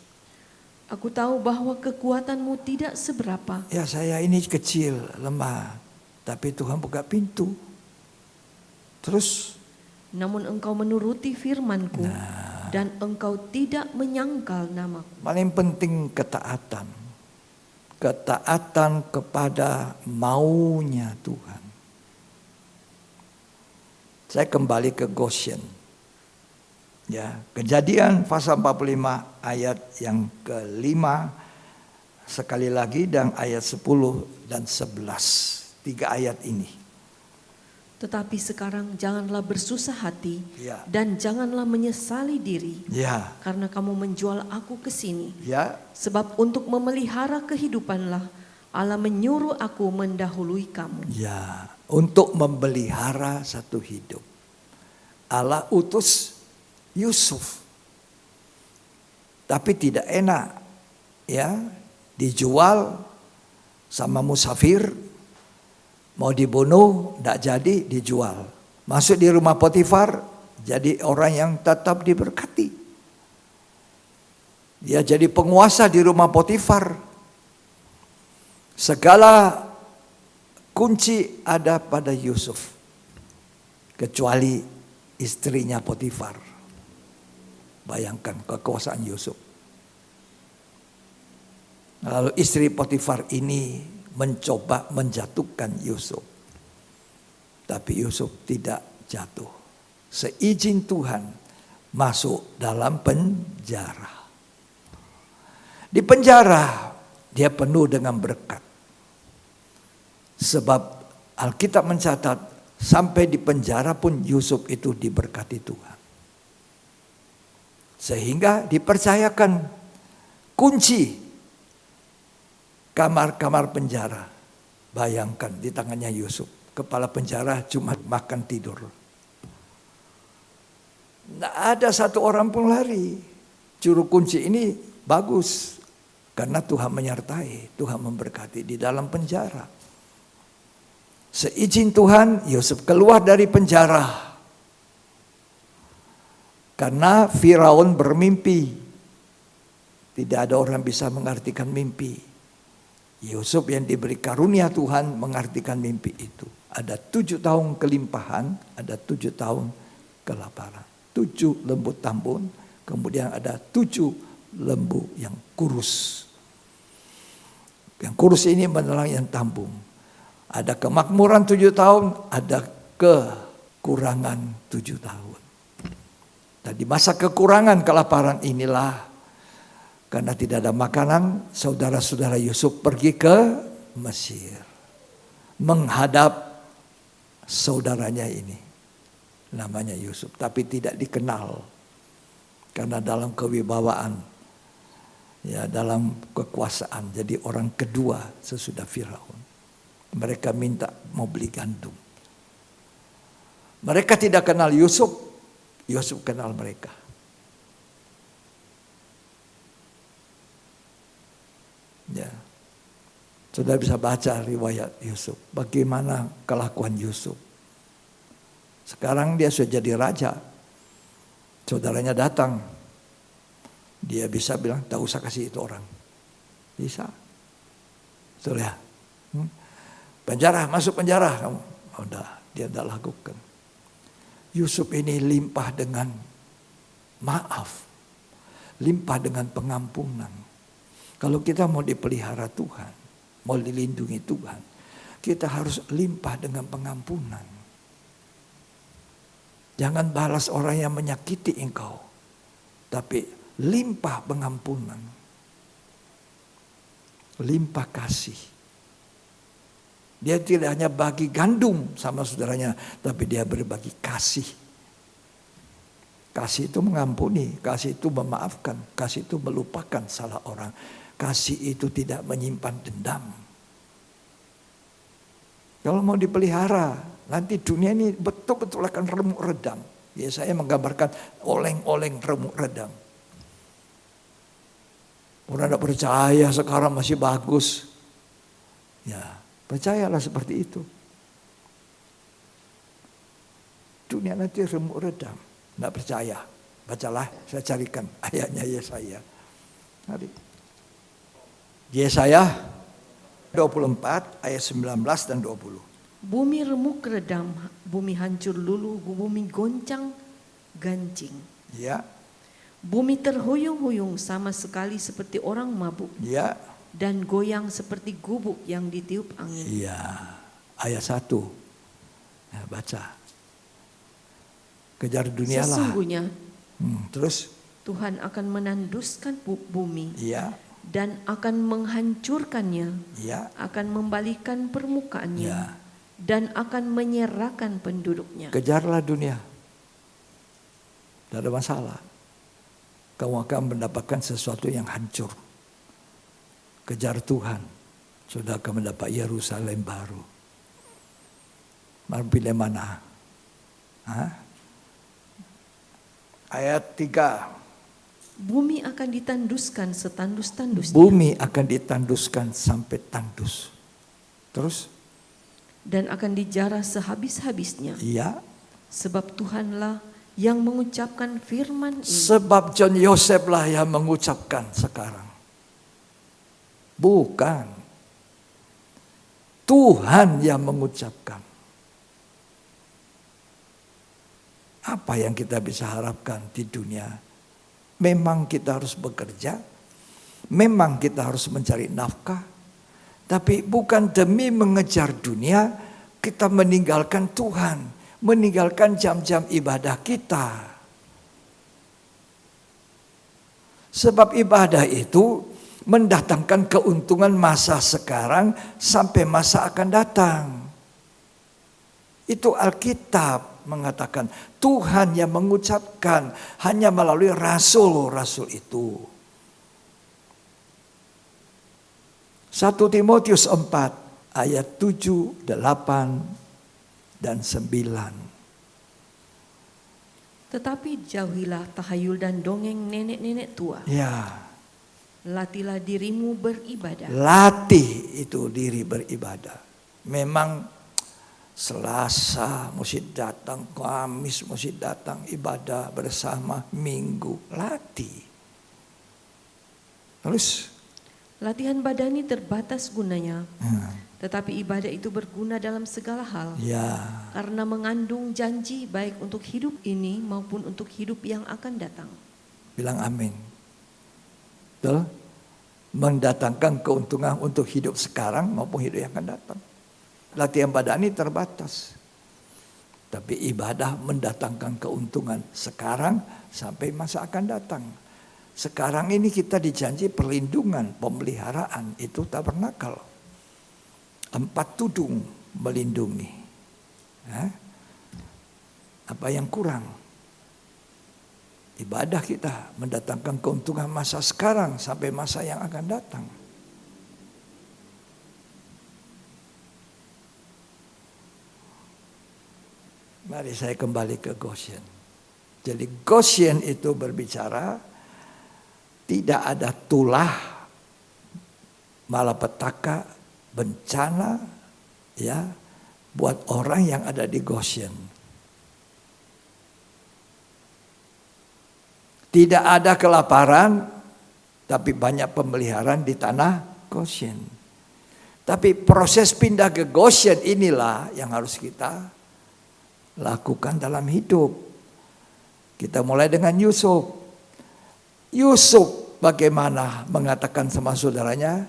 aku tahu bahwa kekuatanmu tidak seberapa. ya saya ini kecil, lemah. Tapi Tuhan buka pintu. Terus, Namun engkau menuruti firmanku, dan engkau tidak menyangkal namaku. paling penting ketaatan. Ketaatan kepada maunya Tuhan. Saya kembali ke Goshen. Ya, Kejadian pasal 45 ayat yang ke-5 sekali lagi, dan ayat 10 dan 11. 3 ayat ini. Tetapi sekarang janganlah bersusah hati, Ya. dan janganlah menyesali diri, Ya. karena kamu menjual aku ke sini. Ya. Sebab untuk memelihara kehidupanlah Allah menyuruh aku mendahului kamu. Ya, untuk memelihara satu hidup. Allah utus Yusuf. Tapi tidak enak, ya, dijual sama musafir, mau dibunuh, tidak jadi, dijual. Masuk di rumah Potifar, jadi orang yang tetap diberkati. Dia jadi penguasa di rumah Potifar. Segala kunci ada pada Yusuf, kecuali istrinya Potifar. Bayangkan kekuasaan Yusuf. Lalu istri Potifar ini mencoba menjatuhkan Yusuf. Tapi Yusuf tidak jatuh. Seizin Tuhan masuk dalam penjara. Di penjara dia penuh dengan berkat. Sebab Alkitab mencatat sampai di penjara pun Yusuf itu diberkati Tuhan. Sehingga dipercayakan kunci kamar-kamar penjara. Bayangkan di tangannya Yusuf. Kepala penjara cuma makan tidur. Tidak ada satu orang pun lari. Juru kunci ini bagus. Karena Tuhan menyertai. Tuhan memberkati di dalam penjara. Seizin Tuhan, Yusuf keluar dari penjara. Karena Firaun bermimpi. Tidak ada orang bisa mengartikan mimpi. Yusuf yang diberi karunia Tuhan mengartikan mimpi itu. Ada 7 tahun kelimpahan, ada 7 tahun kelaparan. 7 lembu tambun, kemudian ada 7 lembu yang kurus. Yang kurus ini menelan yang tambung. Ada kemakmuran 7 tahun, ada kekurangan 7 tahun. Dan di masa kekurangan kelaparan inilah, karena tidak ada makanan, saudara-saudara Yusuf pergi ke Mesir. Menghadap saudaranya ini. Namanya Yusuf. Tapi tidak dikenal. Karena dalam kewibawaan. Ya, dalam kekuasaan. Jadi orang kedua sesudah Firaun. Mereka minta mau beli gandum. Mereka tidak kenal Yusuf. Yusuf kenal mereka. Ya. Sudah bisa baca riwayat Yusuf. Bagaimana kelakuan Yusuf. Sekarang dia sudah jadi raja. Saudaranya datang. Dia bisa bilang, tak usah kasih itu orang. Bisa. Betul ya? Penjara, masuk penjara. Kamu, udah, dia tidak lakukan. Yusuf ini limpah dengan maaf. Limpah dengan pengampunan. Kalau kita mau dipelihara Tuhan, mau dilindungi Tuhan, kita harus limpah dengan pengampunan. Jangan balas orang yang menyakiti engkau, tapi limpah pengampunan. Limpah kasih. Dia tidak hanya bagi gandum sama saudaranya, tapi dia berbagi kasih. Kasih itu mengampuni, kasih itu memaafkan, kasih itu melupakan salah orang. Kasih itu tidak menyimpan dendam. Kalau mau dipelihara, nanti dunia ini betul-betul akan remuk redam. Ya, saya menggambarkan oleng-oleng remuk redam. Orang tidak percaya sekarang masih bagus. Ya, percayalah seperti itu. Dunia nanti remuk redam. Tidak percaya. Bacalah, saya carikan ayatnya Yesaya. Mari. Yesaya 24 ayat 19 dan 20. Bumi remuk redam, bumi hancur luluh, bumi goncang gancing. Ya. Bumi terhuyung-huyung sama sekali seperti orang mabuk. Ya. Dan goyang seperti gubuk yang ditiup angin. Iya. Ayat 1. Ya, baca. Kejar dunia lah. Sesungguhnya Terus? Tuhan akan menanduskan bumi. Iya. Dan akan menghancurkannya. Iya. Akan membalikan permukaannya. Ya. Dan akan menyerahkan penduduknya. Kejarlah dunia. Tidak ada masalah. Kamu akan mendapatkan sesuatu yang hancur. Kejar Tuhan. Sudah akan mendapat Yerusalem baru. Mau pilih mana? Hah? Ayat 3. Bumi akan ditanduskan setandus-tandusnya. Bumi akan ditanduskan sampai tandus. Terus? Dan akan dijarah sehabis-habisnya. Iya. Sebab Tuhanlah yang mengucapkan firman ini. Sebab John Yosef lah yang mengucapkan sekarang. Bukan. Tuhan yang mengucapkan. Apa yang kita bisa harapkan di dunia? Memang kita harus bekerja. Memang kita harus mencari nafkah. Tapi bukan demi mengejar dunia, kita meninggalkan Tuhan. Meninggalkan jam-jam ibadah kita. Sebab ibadah itu mendatangkan keuntungan masa sekarang sampai masa akan datang. Itu Alkitab mengatakan Tuhan yang mengucapkan hanya melalui rasul-rasul itu. 1 Timotius 4 ayat 7, 8 dan 9. Tetapi jauhilah tahayul dan dongeng nenek-nenek tua. Ya. Latihlah dirimu beribadah. Latih itu diri beribadah. Memang Selasa mesti datang, Kamis mesti datang ibadah bersama, Minggu latih. Terus? Latihan badani terbatas gunanya. Tetapi ibadah itu berguna dalam segala hal. Ya. Karena mengandung janji baik untuk hidup ini maupun untuk hidup yang akan datang. Bilang amin. Betul? Mendatangkan keuntungan untuk hidup sekarang maupun hidup yang akan datang. Latihan badani terbatas. Tapi ibadah mendatangkan keuntungan sekarang sampai masa akan datang. Sekarang ini kita dijanji perlindungan, pemeliharaan itu tabernakal. 4 tudung melindungi. Apa yang kurang? Ibadah kita mendatangkan keuntungan masa sekarang sampai masa yang akan datang. Mari saya kembali ke Goshen. Jadi Goshen itu berbicara tidak ada tulah, malapetaka, bencana ya buat orang yang ada di Goshen. Tidak ada kelaparan, tapi banyak pemeliharaan di tanah Goshen. Tapi proses pindah ke Goshen inilah yang harus kita lakukan dalam hidup. Kita mulai dengan Yusuf. Yusuf bagaimana mengatakan sama saudaranya,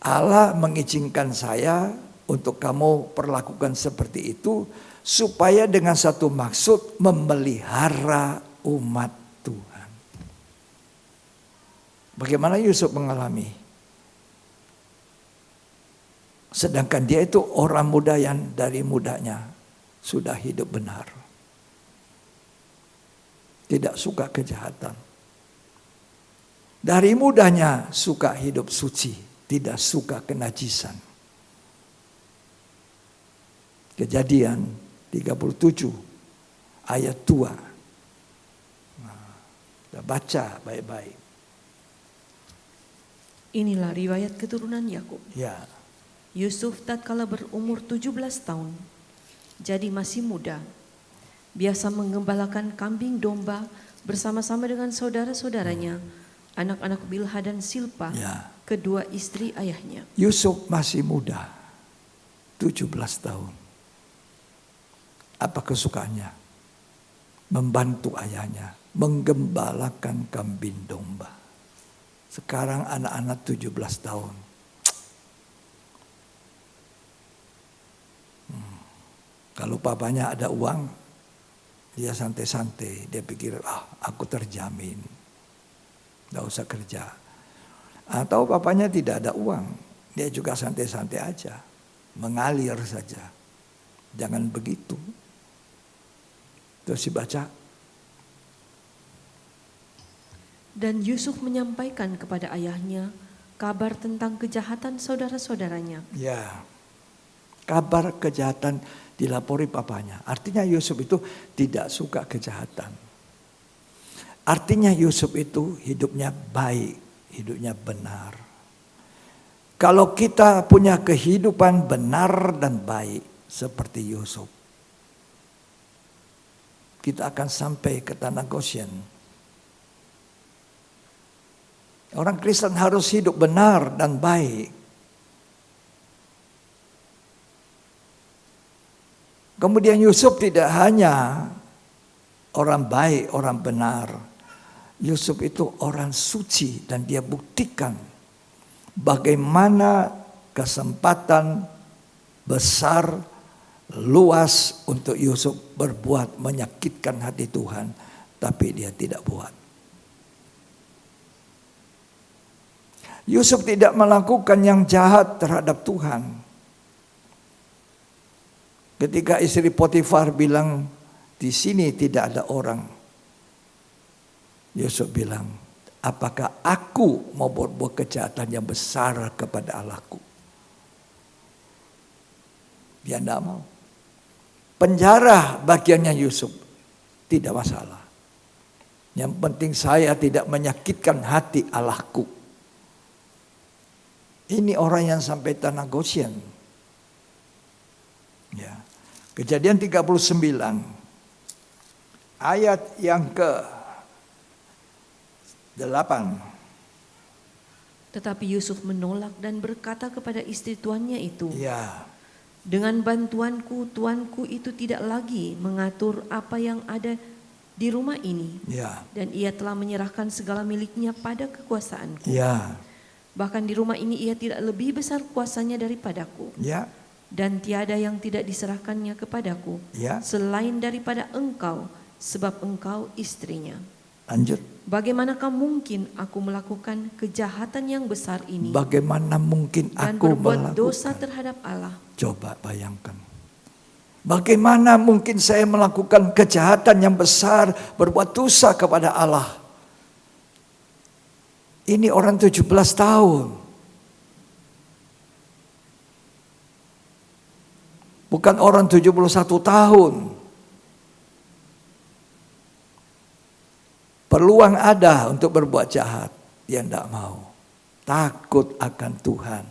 Allah mengizinkan saya untuk kamu perlakukan seperti itu, supaya dengan satu maksud memelihara umat Tuhan. Bagaimana Yusuf mengalami? Sedangkan dia itu orang muda yang dari mudanya sudah hidup benar. Tidak suka kejahatan. Dari mudanya suka hidup suci, tidak suka kenajisan. Kejadian 37 ayat 2. Kita baca baik-baik. Inilah riwayat keturunan Yakub. Ya. Yusuf tatkala berumur 17 tahun, jadi masih muda, biasa menggembalakan kambing domba bersama-sama dengan saudara-saudaranya, anak-anak Bilha dan Silpa, Ya. kedua istri ayahnya. Yusuf masih muda, 17 tahun. Apa kesukaannya? Membantu ayahnya, menggembalakan kambing domba. Sekarang anak-anak 17 tahun. Kalau papanya ada uang, dia santai-santai. Dia pikir, aku terjamin. Gak usah kerja. Atau papanya tidak ada uang, dia juga santai-santai aja. Mengalir saja. Jangan begitu. Terus dibaca. Dan Yusuf menyampaikan kepada ayahnya kabar tentang kejahatan saudara-saudaranya. Ya, kabar kejahatan dilapori papanya. Artinya Yusuf itu tidak suka kejahatan. Artinya Yusuf itu hidupnya baik, hidupnya benar. Kalau kita punya kehidupan benar dan baik seperti Yusuf, kita akan sampai ke tanah Goshen. Orang Kristen harus hidup benar dan baik. Kemudian Yusuf tidak hanya orang baik, orang benar. Yusuf itu orang suci dan dia buktikan bagaimana kesempatan besar, luas untuk Yusuf berbuat menyakitkan hati Tuhan, tapi dia tidak buat. Yusuf tidak melakukan yang jahat terhadap Tuhan. Ketika istri Potifar bilang, di sini tidak ada orang. Yusuf bilang, apakah aku mau berbuat kejahatan yang besar kepada Allahku? Dia tidak mau. Penjara bagiannya Yusuf, tidak masalah. Yang penting saya tidak menyakitkan hati Allahku. Ini orang yang sampai tanah Goshen. Ya. Kejadian 39 ayat yang ke-8. Tetapi Yusuf menolak dan berkata kepada istri tuannya itu, Ya. dengan bantuanku, tuanku itu tidak lagi mengatur apa yang ada di rumah ini. Ya. Dan ia telah menyerahkan segala miliknya pada kekuasaanku. Ya. Bahkan di rumah ini ia tidak lebih besar kuasanya daripadaku. Ya. Dan tiada yang tidak diserahkannya kepadaku Ya. selain daripada engkau, sebab engkau istrinya. Lanjut. Bagaimanakah mungkin aku melakukan kejahatan yang besar ini Bagaimana mungkin dan aku berbuat melakukan? dosa terhadap Allah? Coba bayangkan. Bagaimana mungkin saya melakukan kejahatan yang besar, berbuat dosa kepada Allah? Ini orang 17 tahun. Bukan orang 71 tahun. Peluang ada untuk berbuat jahat. Dia tidak mau. Takut akan Tuhan.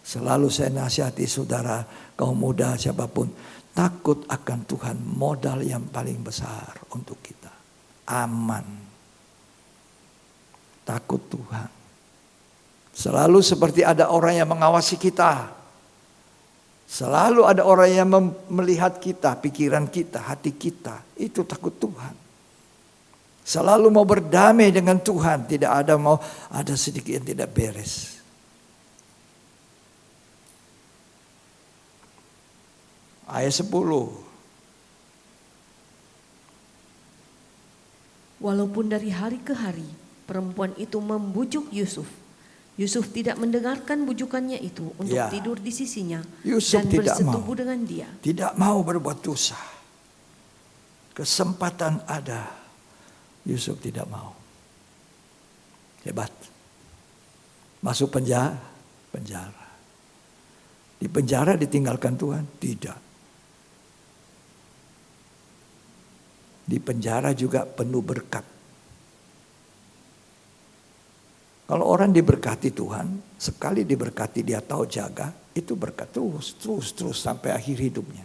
Selalu saya nasihati saudara, kaum muda siapapun. Takut akan Tuhan, modal yang paling besar untuk kita. Aman. Takut Tuhan. Selalu seperti ada orang yang mengawasi kita. Selalu ada orang yang melihat kita, pikiran kita, hati kita. Itu takut Tuhan. Selalu mau berdamai dengan Tuhan. Tidak ada mau ada sedikit yang tidak beres. Ayat 10. Walaupun dari hari ke hari perempuan itu membujuk Yusuf, Yusuf tidak mendengarkan bujukannya itu untuk tidur di sisinya Yusuf dan tidak bersetubuh mau. dengan dia. Tidak mau berbuat dosa. Kesempatan ada, Yusuf tidak mau. Hebat. Masuk penjara. Di penjara ditinggalkan Tuhan? Tidak. Di penjara juga penuh berkat. Kalau orang diberkati Tuhan, sekali diberkati dia tahu jaga, itu berkat terus sampai akhir hidupnya.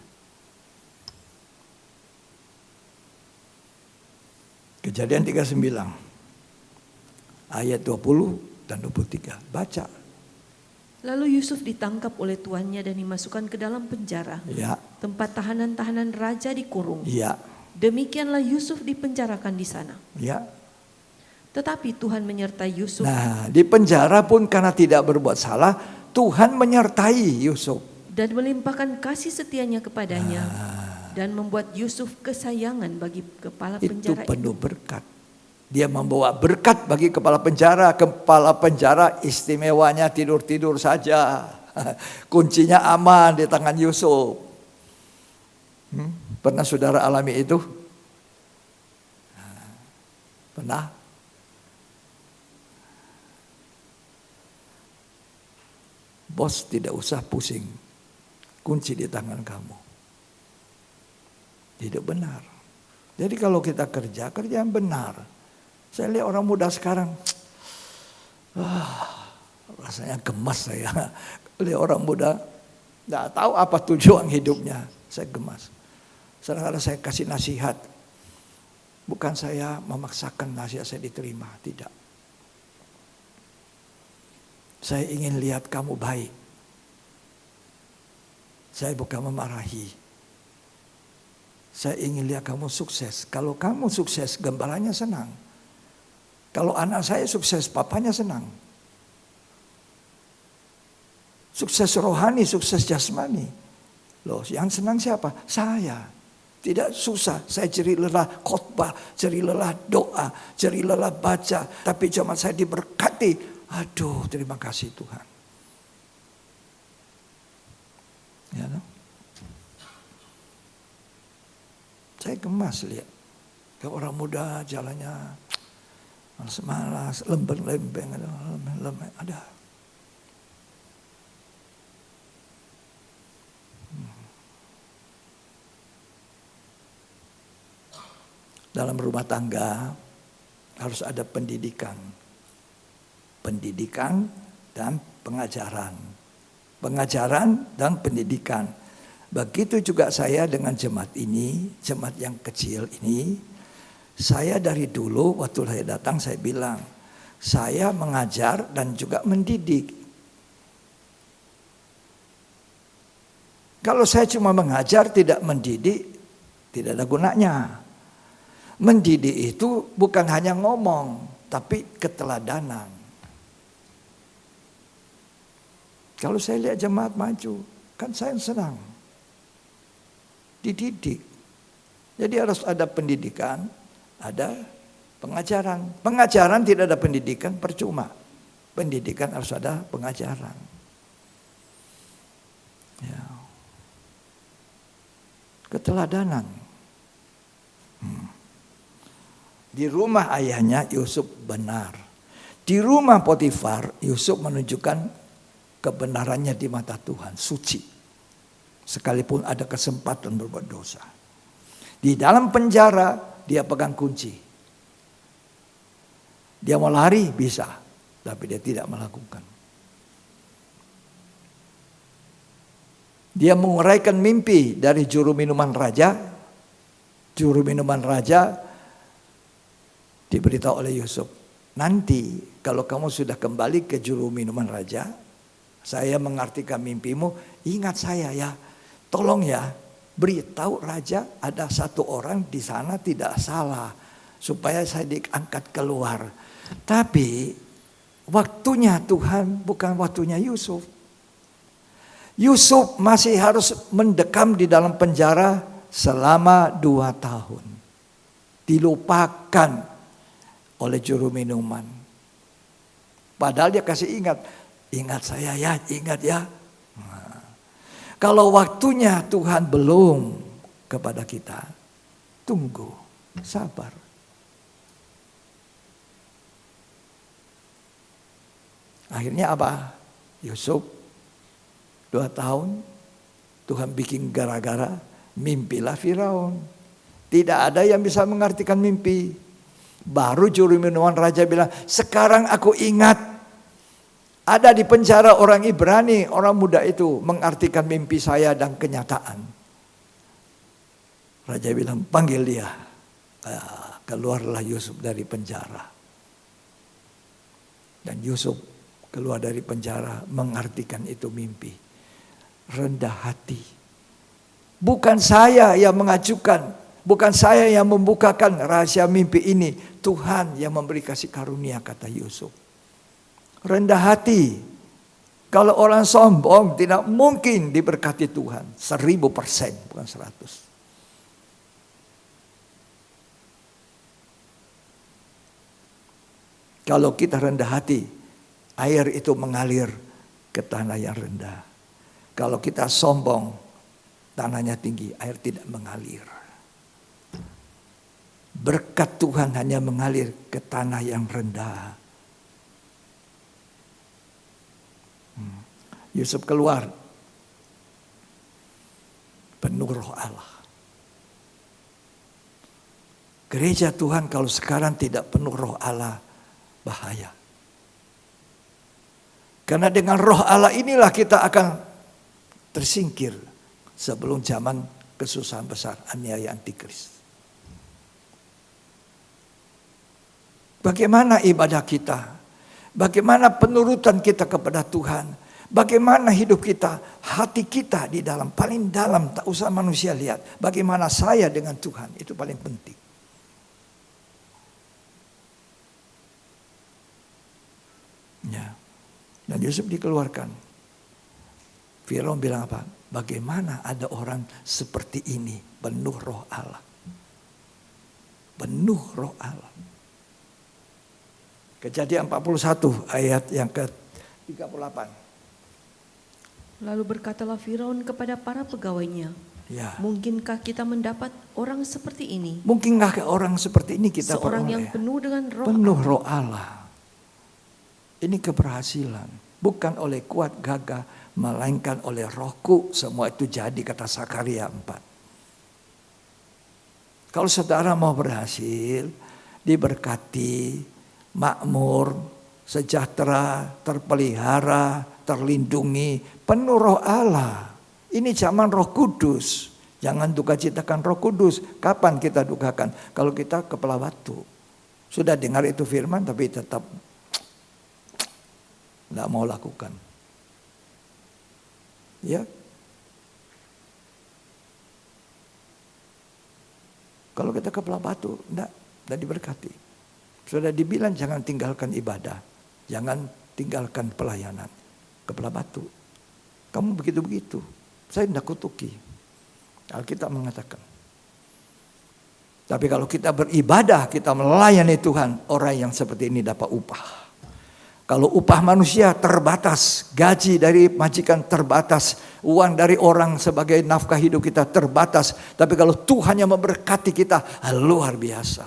Kejadian 39 ayat 20 dan 23. Baca. Lalu Yusuf ditangkap oleh tuannya dan dimasukkan ke dalam penjara. Ya. Tempat tahanan-tahanan raja dikurung. Ya. Demikianlah Yusuf dipenjarakan di sana. Ya. Tetapi Tuhan menyertai Yusuf. Nah, di penjara pun karena tidak berbuat salah, Tuhan menyertai Yusuf. Dan melimpahkan kasih setianya kepadanya. Dan membuat Yusuf kesayangan bagi kepala penjara itu penuh berkat. Dia membawa berkat bagi kepala penjara. Kepala penjara istimewanya tidur-tidur saja. Kuncinya aman di tangan Yusuf. Pernah saudara alami itu? Pernah? Bos tidak usah pusing. Kunci di tangan kamu. Tidak benar. Jadi kalau kita kerja yang benar. Saya lihat orang muda sekarang. Rasanya gemas saya. Lihat orang muda. Tidak tahu apa tujuan hidupnya. Saya gemas. Kadang-kadang saya kasih nasihat. Bukan saya memaksakan nasihat saya diterima. Tidak. Saya ingin lihat kamu baik. Saya bukan memarahi. Saya ingin lihat kamu sukses. Kalau kamu sukses, gembalanya senang. Kalau anak saya sukses, papanya senang. Sukses rohani, sukses jasmani. Loh, yang senang siapa? Saya. Tidak susah. Saya ceri lelah khotbah, ceri lelah doa, ceri lelah baca. Tapi cuma saya diberkati. Aduh, terima kasih Tuhan. Ya, no? Saya gemas lihat. Kalau orang muda jalannya malas-malas, lembeng-lembeng, ada. Dalam rumah tangga harus ada pendidikan. Pendidikan dan pengajaran. Pengajaran dan pendidikan. Begitu juga saya dengan jemaat ini, jemaat yang kecil ini. Saya dari dulu waktu saya datang saya bilang, saya mengajar dan juga mendidik. Kalau saya cuma mengajar tidak mendidik, tidak ada gunanya. Mendidik itu bukan hanya ngomong, tapi keteladanan. Kalau saya lihat jemaat maju, kan saya senang. Dididik. Jadi harus ada pendidikan, ada pengajaran. Pengajaran tidak ada pendidikan, percuma. Pendidikan harus ada pengajaran. Ya. Keteladanan. Di rumah ayahnya Yusuf benar. Di rumah Potifar Yusuf menunjukkan kebenarannya di mata Tuhan, suci. Sekalipun ada kesempatan berbuat dosa. Di dalam penjara dia pegang kunci. Dia mau lari bisa, tapi dia tidak melakukan. Dia menguraikan mimpi dari juru minuman raja. Juru minuman raja diberitahu oleh Yusuf, nanti kalau kamu sudah kembali ke juru minuman raja, saya mengartikan mimpimu, ingat saya ya, tolong ya, beritahu raja ada satu orang di sana tidak salah, supaya saya diangkat keluar. Tapi waktunya Tuhan bukan waktunya Yusuf. Yusuf masih harus mendekam di dalam penjara selama 2 tahun. Dilupakan oleh juru minuman. Padahal dia kasih ingat saya ya, ingat ya. Nah, kalau waktunya Tuhan belum kepada kita, tunggu, sabar. Akhirnya apa? Yusuf 2 tahun Tuhan bikin gara-gara, mimpilah Firaun. Tidak ada yang bisa mengartikan mimpi. Baru juru minuman raja bilang, sekarang aku ingat ada di penjara orang Ibrani, orang muda itu mengartikan mimpi saya dan kenyataan. Raja bilang, panggil dia. Keluarlah Yusuf dari penjara. Dan Yusuf keluar dari penjara mengartikan itu mimpi. Rendah hati. Bukan saya yang mengajukan, bukan saya yang membukakan rahasia mimpi ini. Tuhan yang memberi kasih karunia, kata Yusuf. Rendah hati. Kalau orang sombong tidak mungkin diberkati Tuhan. 1000%, bukan 100. Kalau kita rendah hati, air itu mengalir ke tanah yang rendah. Kalau kita sombong, tanahnya tinggi, air tidak mengalir. Berkat Tuhan hanya mengalir ke tanah yang rendah. Yusuf keluar, penuh roh Allah. Gereja Tuhan kalau sekarang tidak penuh roh Allah, bahaya. Karena dengan roh Allah inilah kita akan tersingkir sebelum zaman kesusahan besar, aniaya antikris. Bagaimana ibadah kita? Bagaimana penurutan kita kepada Tuhan? Bagaimana hidup kita? Hati kita di dalam, paling dalam, tak usah manusia lihat. Bagaimana saya dengan Tuhan, itu paling penting. Ya. Dan Yusuf dikeluarkan. Firaun bilang apa? Bagaimana ada orang seperti ini, penuh roh Allah. Penuh roh Allah. Kejadian 41 ayat yang ke-38. Lalu berkatalah Firaun kepada para pegawainya, Ya. mungkinkah kita mendapat orang seperti ini? Mungkinkah orang seperti ini kita Seorang peroleh? yang penuh dengan roh Penuh Allah. roh Allah. Ini keberhasilan. Bukan oleh kuat gagah, melainkan oleh rohku. Semua itu jadi, kata Zakaria 4. Kalau saudara mau berhasil, diberkati, makmur, sejahtera, terpelihara, terlindungi, penuh roh Allah. Ini zaman Roh Kudus. Jangan duka citakan Roh Kudus. Kapan kita dukakan? Kalau kita kepala batu. Sudah dengar itu firman tapi tetap tidak mau lakukan. Ya. Kalau kita kepala batu, tidak diberkati. Sudah dibilang jangan tinggalkan ibadah. Jangan tinggalkan pelayanan. Kepala batu. Kamu begitu-begitu. Saya tidak kutuki. Alkitab mengatakan. Tapi kalau kita beribadah, kita melayani Tuhan, orang yang seperti ini dapat upah. Kalau upah manusia terbatas, gaji dari majikan terbatas, uang dari orang sebagai nafkah hidup kita terbatas. Tapi kalau Tuhan yang memberkati kita, luar biasa.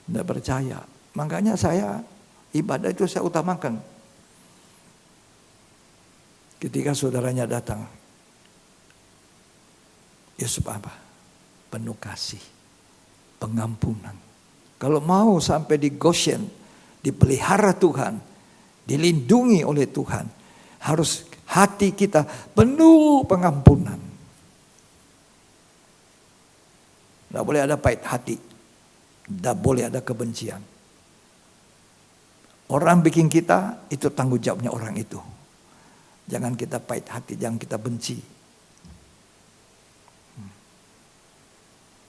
Tidak percaya. Makanya saya ibadah itu saya utamakan. Ketika saudaranya datang, Yusuf apa? Penuh kasih, pengampunan. Kalau mau sampai di Goshen, dipelihara Tuhan, dilindungi oleh Tuhan, harus hati kita penuh pengampunan. Tidak boleh ada pahit hati. Tidak boleh ada kebencian. Orang bikin kita, itu tanggung jawabnya orang itu. Jangan kita pahit hati, jangan kita benci.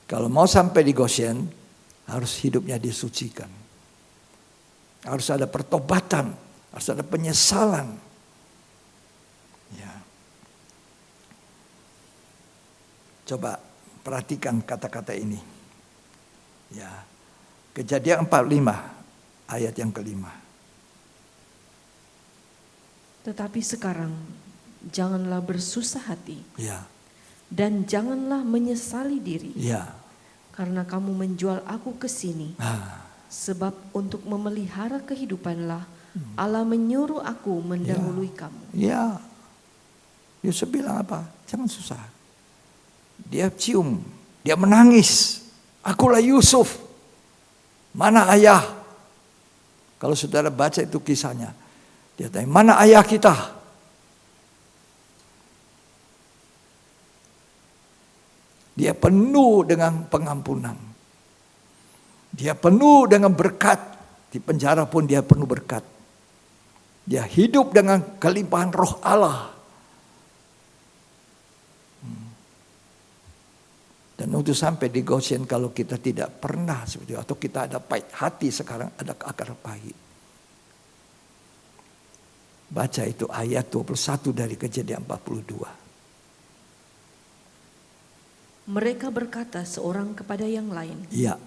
Kalau mau sampai di Goshen, harus hidupnya disucikan. Harus ada pertobatan, harus ada penyesalan. Ya. Coba perhatikan kata-kata ini. Ya. Kejadian 45 ayat yang kelima. Tetapi sekarang janganlah bersusah hati Ya. dan janganlah menyesali diri Ya. karena kamu menjual aku ke sini. Ah. Sebab untuk memelihara kehidupanlah Allah menyuruh aku mendahului kamu. Ya. Yusuf bilang apa? Jangan susah. Dia cium, dia menangis. Akulah Yusuf. Mana ayah? Kalau saudara baca itu kisahnya. Dia tanya, mana ayah kita? Dia penuh dengan pengampunan. Dia penuh dengan berkat. Di penjara pun dia penuh berkat. Dia hidup dengan kelimpahan roh Allah. Dan untuk sampai di Goshen, kalau kita tidak pernah seperti itu, atau kita ada pahit hati sekarang, ada akar pahit. Baca itu ayat 21 dari Kejadian 42. Mereka berkata seorang kepada yang lain, Iya.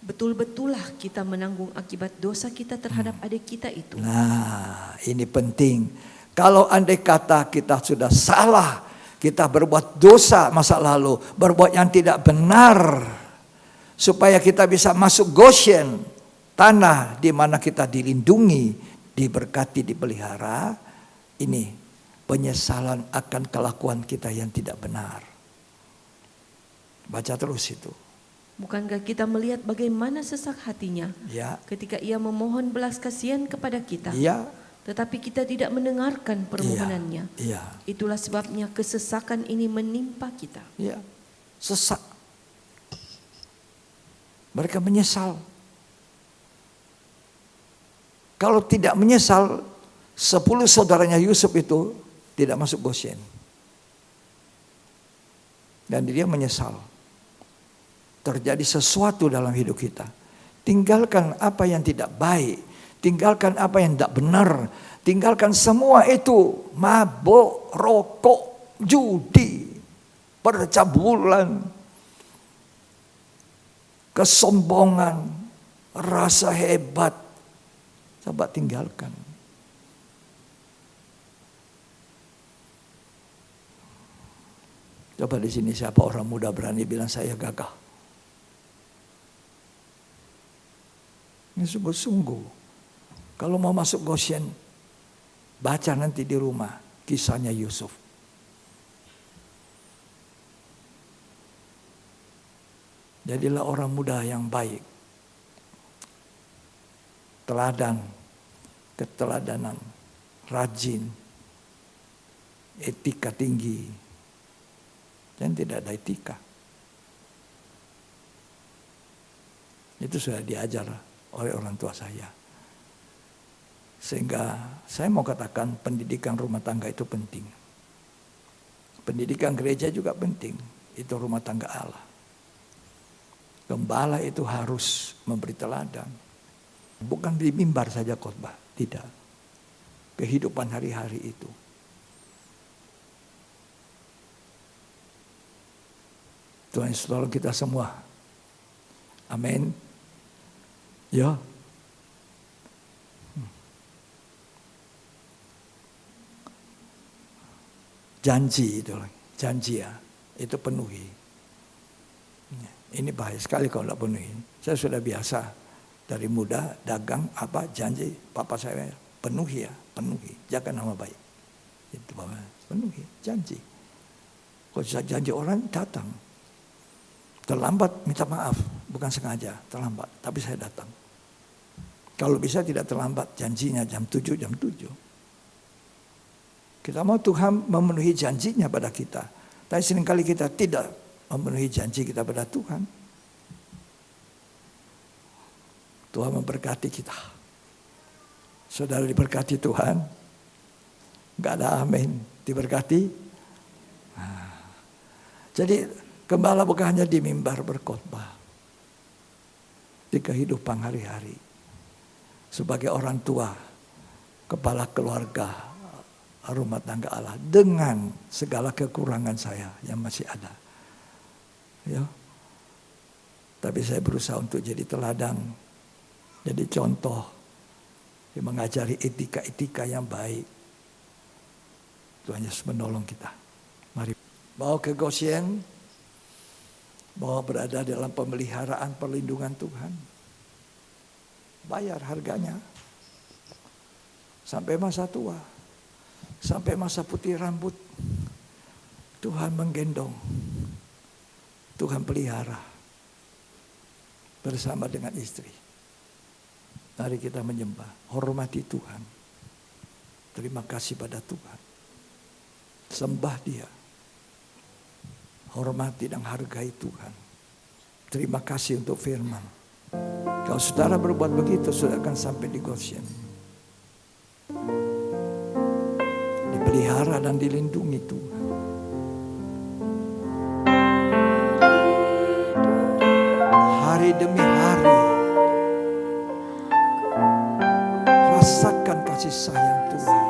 betul-betullah kita menanggung akibat dosa kita terhadap adik kita itu. Nah, ini penting. Kalau andai kata kita sudah salah, kita berbuat dosa masa lalu, berbuat yang tidak benar, supaya kita bisa masuk Goshen, tanah di mana kita dilindungi, diberkati, dipelihara. Ini penyesalan akan kelakuan kita yang tidak benar. Baca terus itu. Bukankah kita melihat bagaimana sesak hatinya Ya, ketika ia memohon belas kasihan kepada kita, iya, tetapi kita tidak mendengarkan permohonannya. iya, Itulah sebabnya kesesakan ini menimpa kita. iya. Sesak. Mereka menyesal. Kalau tidak menyesal, 10 saudaranya Yusuf itu tidak masuk Goshen. Dan dia menyesal. Terjadi sesuatu dalam hidup kita. Tinggalkan apa yang tidak baik. Tinggalkan apa yang tidak benar. Tinggalkan semua itu. Mabuk, rokok, judi, percabulan, kesombongan, rasa hebat. Coba tinggalkan. Coba di sini siapa orang muda berani bilang saya gagah. Ini sungguh-sungguh. Kalau mau masuk Goshen, baca nanti di rumah kisahnya Yusuf. Jadilah orang muda yang baik. Teladan, keteladanan, rajin, etika tinggi. Dan tidak ada etika. Itu sudah diajar oleh orang tua saya. Sehingga saya mau katakan pendidikan rumah tangga itu penting. Pendidikan gereja juga penting. Itu rumah tangga Allah. Gembala itu harus memberi teladan. Bukan di mimbar saja khotbah, tidak. Kehidupan hari-hari itu. Tuhan Yesus tolong kita semua. Amin. Ya. Janji itu, janji ya, itu penuhi. Ini bahaya sekali kalau tidak penuhi. Saya sudah biasa dari muda dagang apa janji papa saya penuhi ya, penuhi, jaga nama baik. Itu penuhi, janji. Kalau janji orang datang, terlambat minta maaf, bukan sengaja terlambat, tapi saya datang. Kalau bisa tidak terlambat, janjinya jam 7, jam 7. Kita mau Tuhan memenuhi janjinya pada kita. Tapi seringkali kita tidak memenuhi janji kita pada Tuhan. Tuhan memberkati kita. Saudara diberkati Tuhan. Gak ada amin. Diberkati. Jadi gembala bukan hanya di mimbar berkhotbah. Di kehidupan hari-hari. Sebagai orang tua. Kepala keluarga. Rumah tangga Allah. Dengan segala kekurangan saya yang masih ada. Ya. Tapi saya berusaha untuk jadi teladan. Jadi contoh. Yang mengajari etika-etika yang baik. Tuhan Yesus menolong kita. Mari. Mau ke Goshen. Mau berada dalam pemeliharaan perlindungan Tuhan. Bayar harganya. Sampai masa tua. Sampai masa putih rambut. Tuhan menggendong. Tuhan pelihara. Bersama dengan istri. Mari kita menyembah. Hormati Tuhan. Terima kasih pada Tuhan. Sembah Dia. Hormati dan hargai Tuhan. Terima kasih untuk firman. Kalau saudara berbuat begitu, saudara akan sampai di Goshen. Dipelihara dan dilindungi Tuhan. Hari demi hari. Rasakan kasih sayang Tuhan.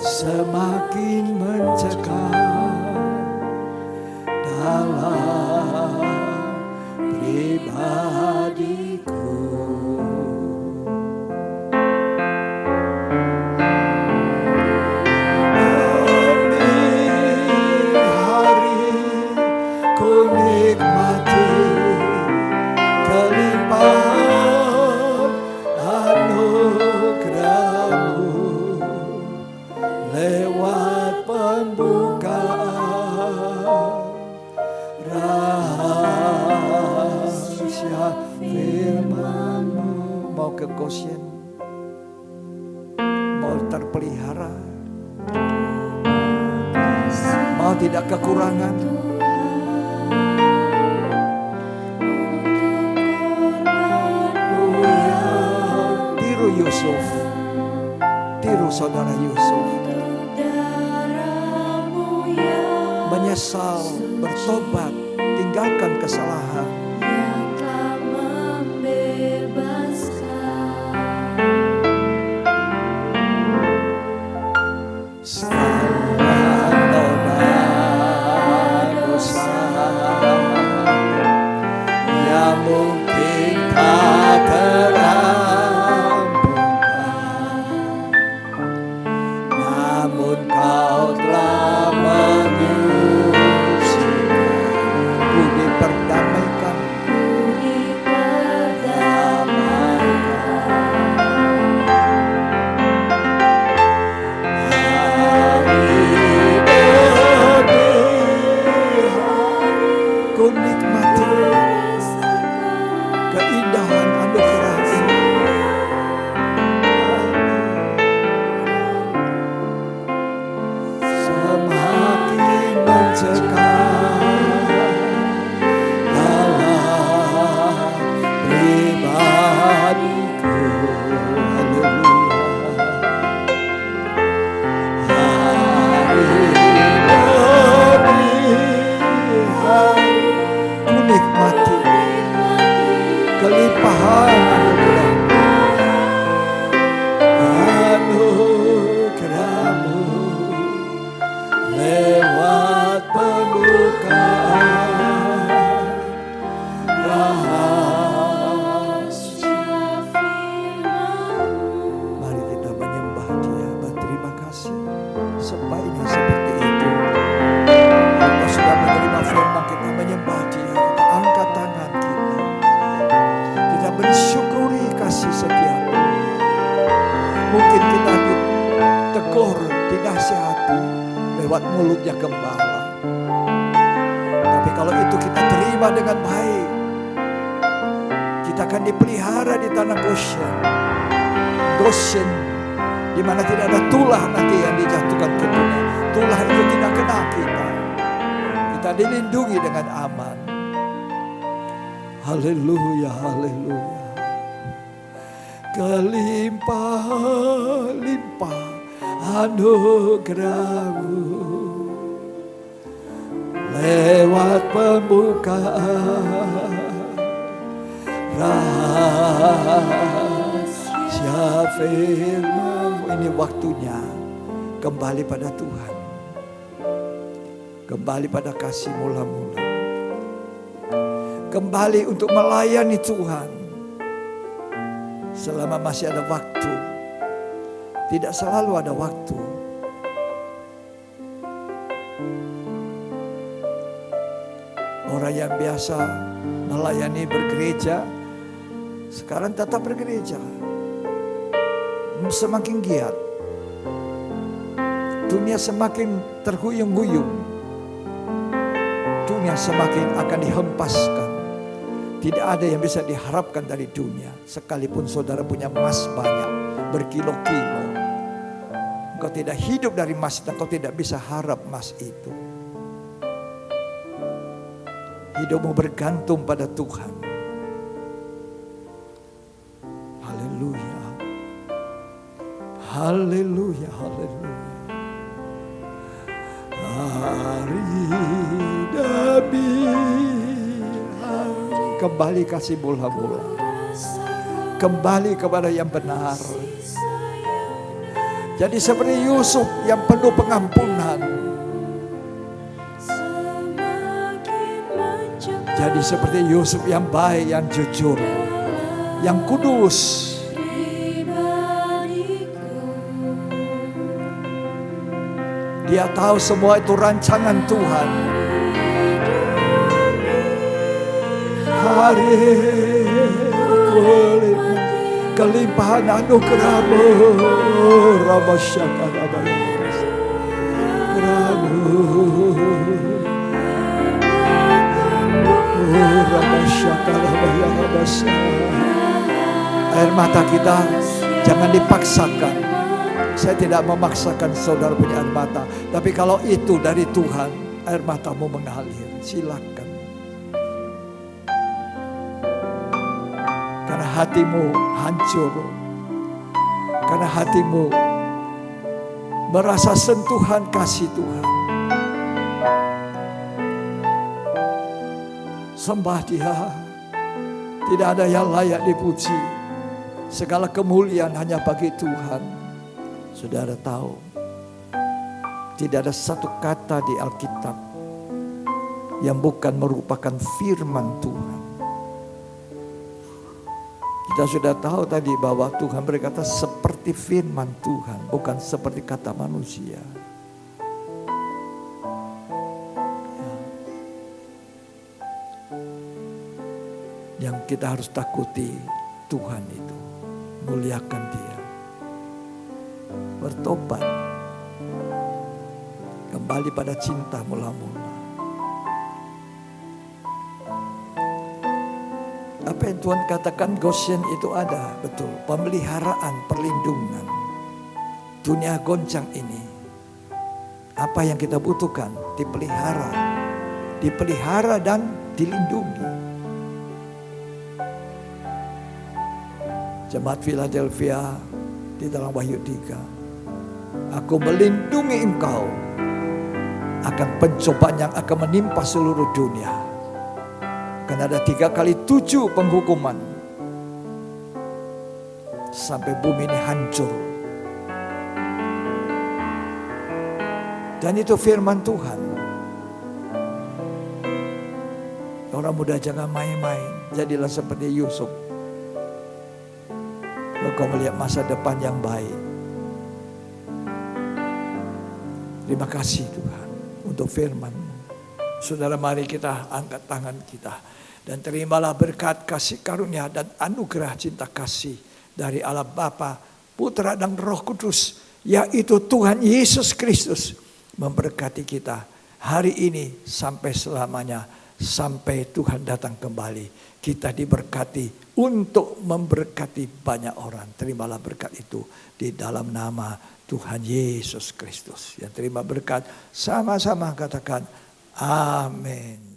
Semakin mencekam dalam pribadiku. Demi hari ku nikmati kelimpahan anugerah-Mu. Lewat pembukaan rahasia firman-Mu. Mau ke Goshen, mau terpelihara, mau tidak kekurangan. Tiru Yusuf, tiru saudara Yusuf. Menyesal, bertobat, tinggalkan kesalahan. Yang telah membebaskan. Sekarang noda dosa yang mungkin tak terampunkan, namun Kau telah perdamaikan. Ku nikmati keindahan anugerah-Mu. Semakin mencekam dalam pribadiku. Haleluya. Hari demi hari ku nikmati kelimpahan anugerah-Mu. Lewat pembukaan rahasia firman-Mu. Mari kita menyembah Dia, berterima kasih. Sebaiknya seperti itu. Kita sudah menerima firman, kita menyembah Dia, kita angkat tangan kita. Kita bersyukuri kasih setia Tuhan. Mungkin kita ditegur, dinasihati lewat mulutnya gembala. Tapi kalau itu kita terima dengan baik, kita akan dipelihara di tanah Goshen. Goshen di mana tidak ada tulah nanti yang dijatuhkan ke dunia. Tulah itu tidak kena kita. Kita dilindungi dengan aman. Haleluya, haleluya. Kelimpah-limpah anugerah-Mu lewat pembukaan rahasia firman-Mu. Ini waktunya kembali pada Tuhan, kembali pada kasih mula-mula, kembali untuk melayani Tuhan selama masih ada waktu. Tidak selalu ada waktu. Orang yang biasa melayani bergereja sekarang tetap bergereja, semakin giat. Dunia semakin terhuyung-huyung, dunia semakin akan dihempaskan. Tidak ada yang bisa diharapkan dari dunia. Sekalipun saudara punya emas banyak, berkilo-kilo, engkau tidak hidup dari emas, engkau tidak bisa harap emas itu. Hidupmu bergantung pada Tuhan. Haleluya. Haleluya, haleluya. Hari demi hari. Kembali kasih mula-mula. Kembali kepada yang benar. Jadi seperti Yusuf yang penuh pengampunan. Jadi seperti Yusuf yang baik, yang jujur, yang kudus. Dia tahu semua itu rancangan Tuhan. Hari kelimpahan anugerah-Mu, air mata kita jangan dipaksakan. Saya tidak memaksakan saudara punya air mata, tapi kalau itu dari Tuhan, air matamu mengalir, silakan. Karena hatimu hancur, karena hatimu merasa sentuhan kasih Tuhan. Sembah Dia, tidak ada yang layak dipuji. Segala kemuliaan hanya bagi Tuhan. Saudara tahu, tidak ada satu kata di Alkitab yang bukan merupakan firman Tuhan. Kita sudah tahu tadi bahwa Tuhan berkata seperti firman Tuhan, bukan seperti kata manusia. Yang kita harus takuti Tuhan itu, muliakan Dia. Bertobat, kembali pada cinta mula-mula. Apa yang Tuhan katakan Goshen itu ada, betul. Pemeliharaan, perlindungan. Dunia goncang ini, apa yang kita butuhkan? Dipelihara. Dipelihara dan dilindungi. Jemaat Philadelphia di dalam Wahyu 3. Aku melindungi engkau akan pencobaan yang akan menimpa seluruh dunia. Karena ada 3 kali 7 penghukuman. Sampai bumi ini hancur. Dan itu firman Tuhan. Orang muda jangan main-main. Jadilah seperti Yusuf. Engkau melihat masa depan yang baik. Terima kasih Tuhan untuk firman-Mu. Saudara, mari kita angkat tangan kita. Dan terimalah berkat kasih karunia dan anugerah cinta kasih dari Allah Bapa, Putra dan Roh Kudus. Yaitu Tuhan Yesus Kristus memberkati kita hari ini sampai selamanya. Sampai Tuhan datang kembali. Kita diberkati untuk memberkati banyak orang. Terimalah berkat itu di dalam nama Tuhan Yesus Kristus. Yang terima berkat sama-sama katakan Amin.